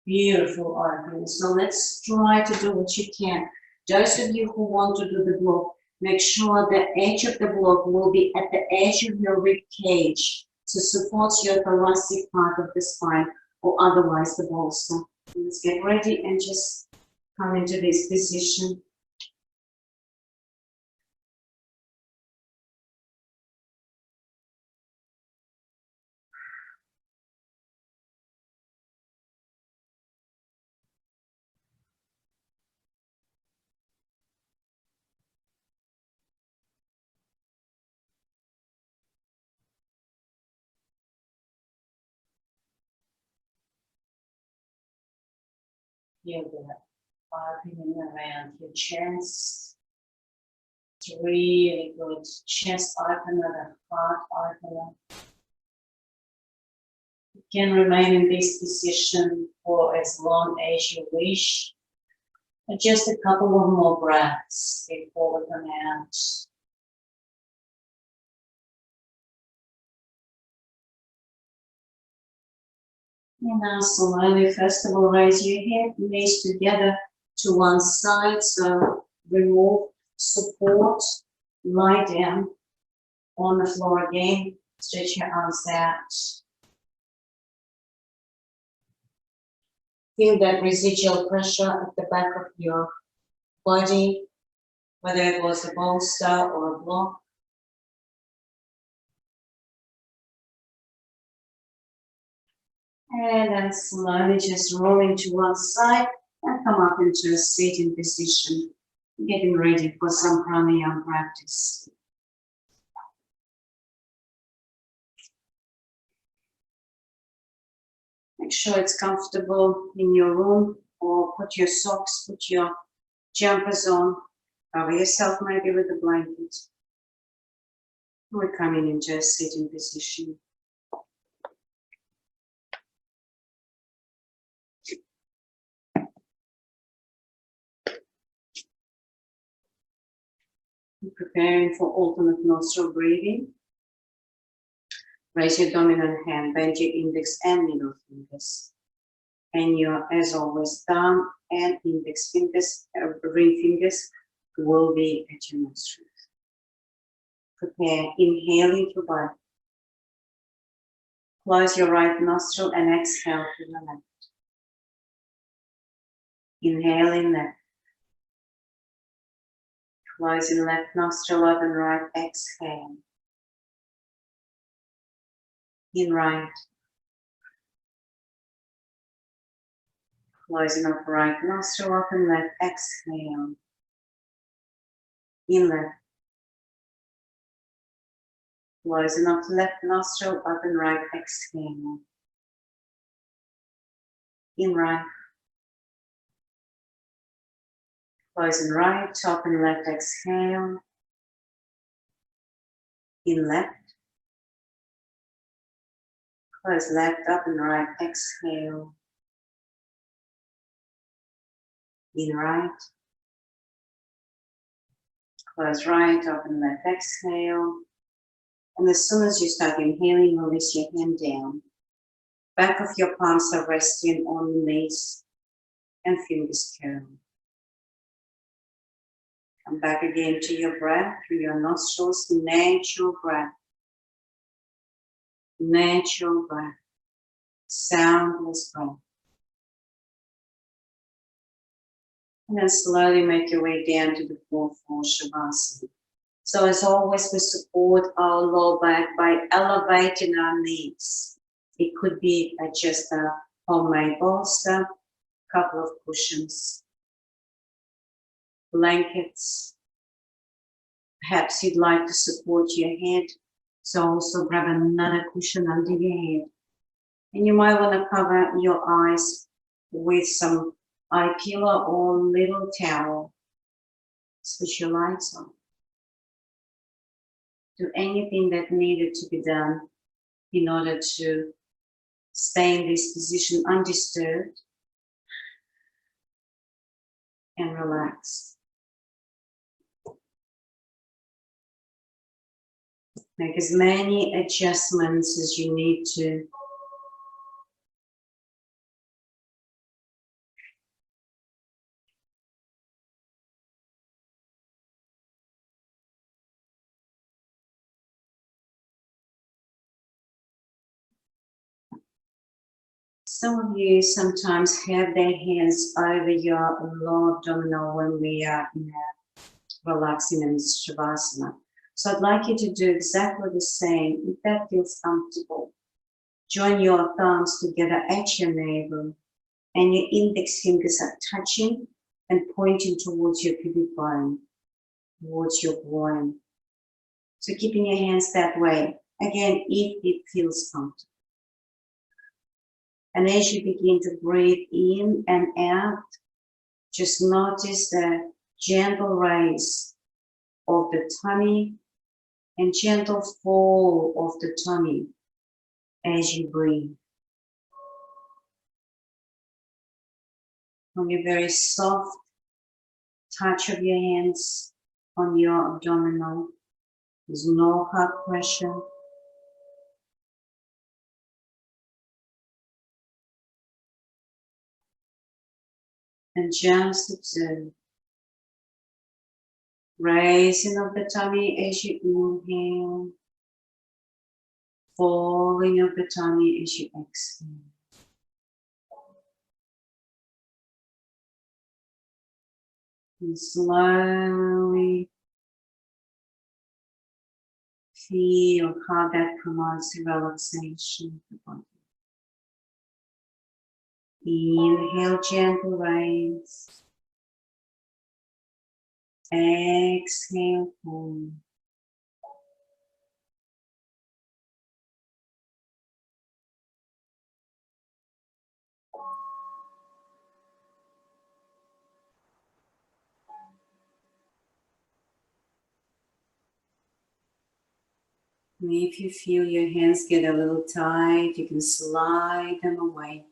Beautiful opening. So let's try to do what you can. Those of you who want to do the block, make sure the edge of the block will be at the edge of your rib cage to support your thoracic part of the spine, or otherwise the bolster. Let's get ready and just come into this position. Feel that opening around your chest. It's really good. Chest opener, the heart opener. You can remain in this position for as long as you wish. But just a couple of more breaths before we come out. And now slowly, first of all, raise your head, knees together to one side. So remove support, lie down on the floor again, stretch your arms out. Feel that residual pressure at the back of your body, whether it was a bolster or a block. And then slowly just rolling to one side and come up into a sitting position, getting ready for some pranayama practice. Make sure it's comfortable in your room, or put your socks, put your jumpers on, cover yourself maybe with a blanket. We're coming into a sitting position. Preparing for alternate nostril breathing. Raise your dominant hand, bend your index and middle fingers. And your, as always, thumb and index fingers, ring fingers will be at your nostrils. Prepare, inhale into body. Close your right nostril and exhale to the left. Inhale in left. Close in left nostril, open right, exhale. In right. Closing up right nostril, open left, exhale. In left. Closing up left nostril, open right, exhale. In right. Closing right, open left, exhale. In left. Close left, open right, exhale. In right. Close right, open left, exhale. And as soon as you start inhaling, release your hand down. Back of your palms are resting on the knees and fingers curled. Come back again to your breath through your nostrils, natural breath. Natural breath. Soundless breath. And then slowly make your way down to the 4th floor Shavasana. So as always, we support our lower back by elevating our knees. It could be just a homemade bolster, couple of cushions, blankets. Perhaps you'd like to support your head, so also grab another cushion under your head. And you might want to cover your eyes with some eye pillow or little towel. Switch your lights on. Do anything that needed to be done in order to stay in this position undisturbed and relaxed. Make as many adjustments as you need to. Some of you sometimes have their hands over your lower abdominal when we are in a relaxing in Shavasana. So I'd like you to do exactly the same if that feels comfortable. Join your thumbs together at your navel and your index fingers are touching and pointing towards your pubic bone, towards your groin. So keeping your hands that way, again, if it feels comfortable. And as you begin to breathe in and out, just notice the gentle raise of the tummy and gentle fall of the tummy as you breathe. On your very soft touch of your hands on your abdominal, there's no hard pressure. And just observe. Raising of the tummy as you inhale. Falling of the tummy as you exhale. And slowly feel how that promotes relaxation of the body. Inhale, gentle raise. Exhale, fall. And if you feel your hands get a little tight, you can slide them away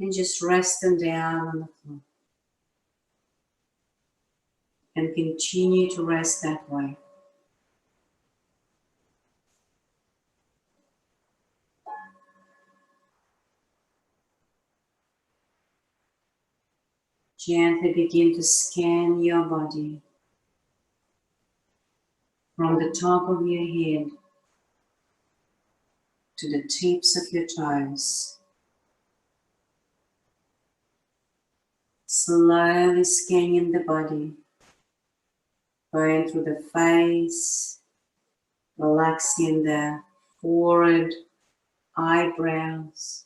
and just rest them down on the floor. And continue to rest that way. Gently begin to scan your body from the top of your head to the tips of your toes. Slowly scanning the body, going through the face, relaxing the forehead, eyebrows,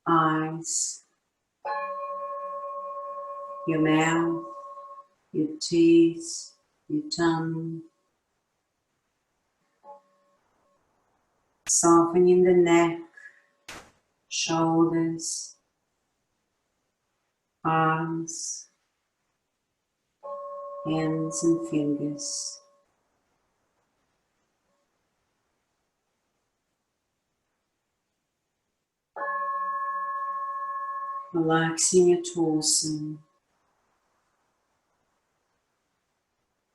eyes, your mouth, your teeth, your tongue. Softening the neck, shoulders, arms, hands and fingers. Relaxing your torso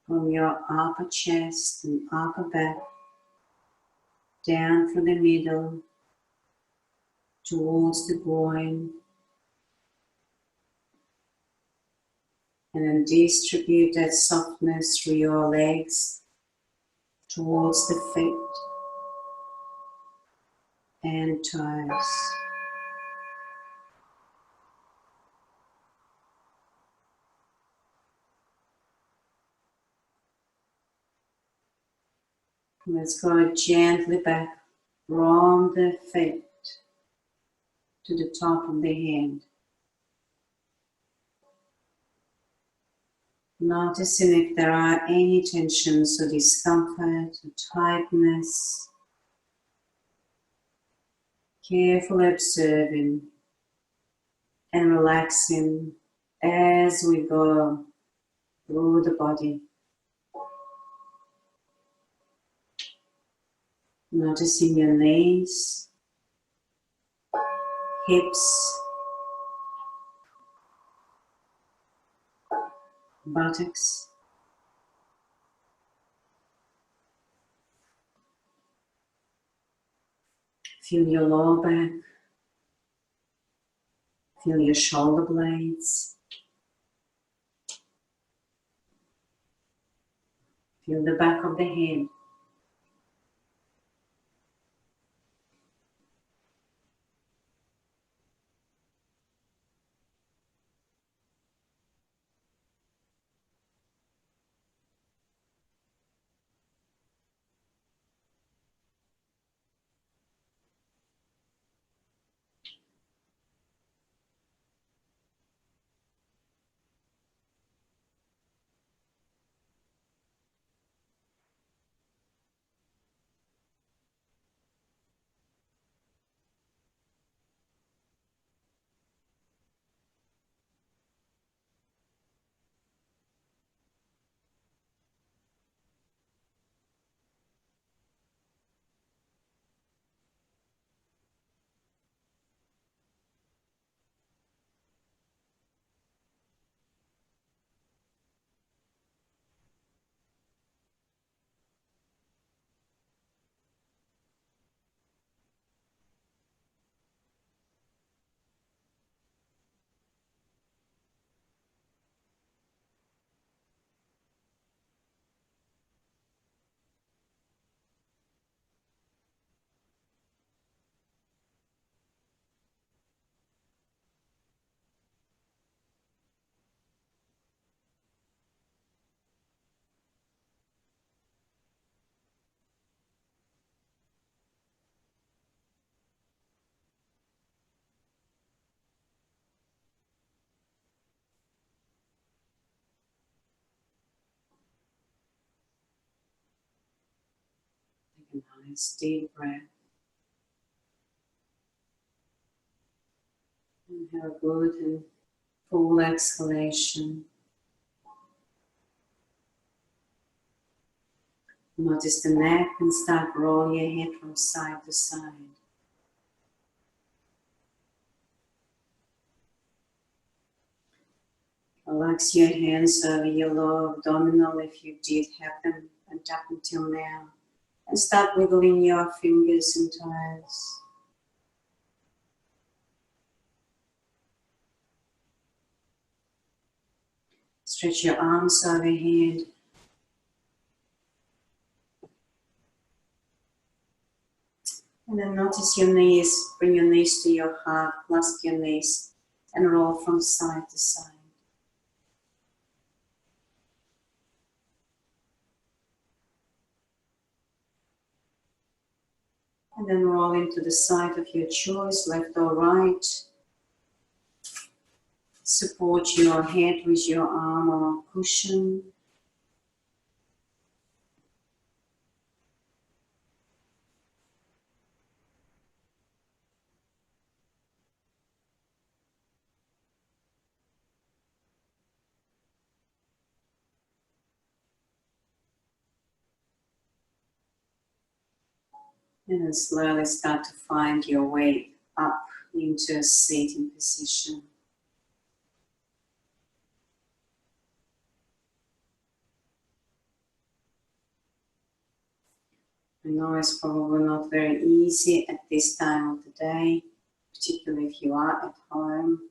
from your upper chest and upper back down through the middle towards the groin, and then distribute that softness through your legs towards the feet and toes. Let's go gently back from the feet to the top of the head. Noticing if there are any tensions or discomfort or tightness. Carefully observing and relaxing as we go through the body. Noticing your knees, hips, buttocks. Feel your lower back. Feel your shoulder blades. Feel the back of the head. Take a nice deep breath. And have a good and full exhalation. Notice the neck and start rolling your head from side to side. Relax your hands over your lower abdominal if you did have them up until now. And start wiggling your fingers and toes. Stretch your arms overhead. And then notice your knees. Bring your knees to your heart, clasp your knees, and roll from side to side. And then roll into the side of your choice, left or right. Support your head with your arm or cushion. And then slowly start to find your way up into a seating position. I know it's probably not very easy at this time of the day, particularly if you are at home,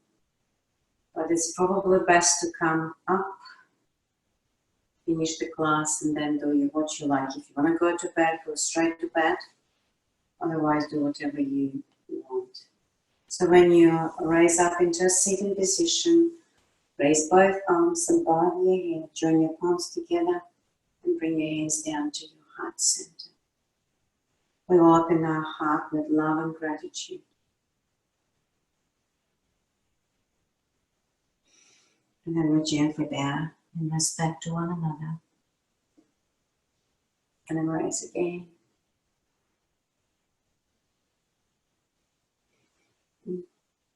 but it's probably best to come up, finish the class, and then do what you like. If you want to go to bed, go straight to bed. Otherwise, do whatever you want. So when you raise up into a sitting position, raise both arms above your head, join your palms together, and bring your hands down to your heart center. We open our heart with love and gratitude. And then we gently bow in respect to one another. And then raise again.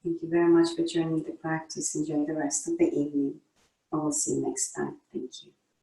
Thank you very much for joining the practice. Enjoy the rest of the evening. I will see you next time. Thank you.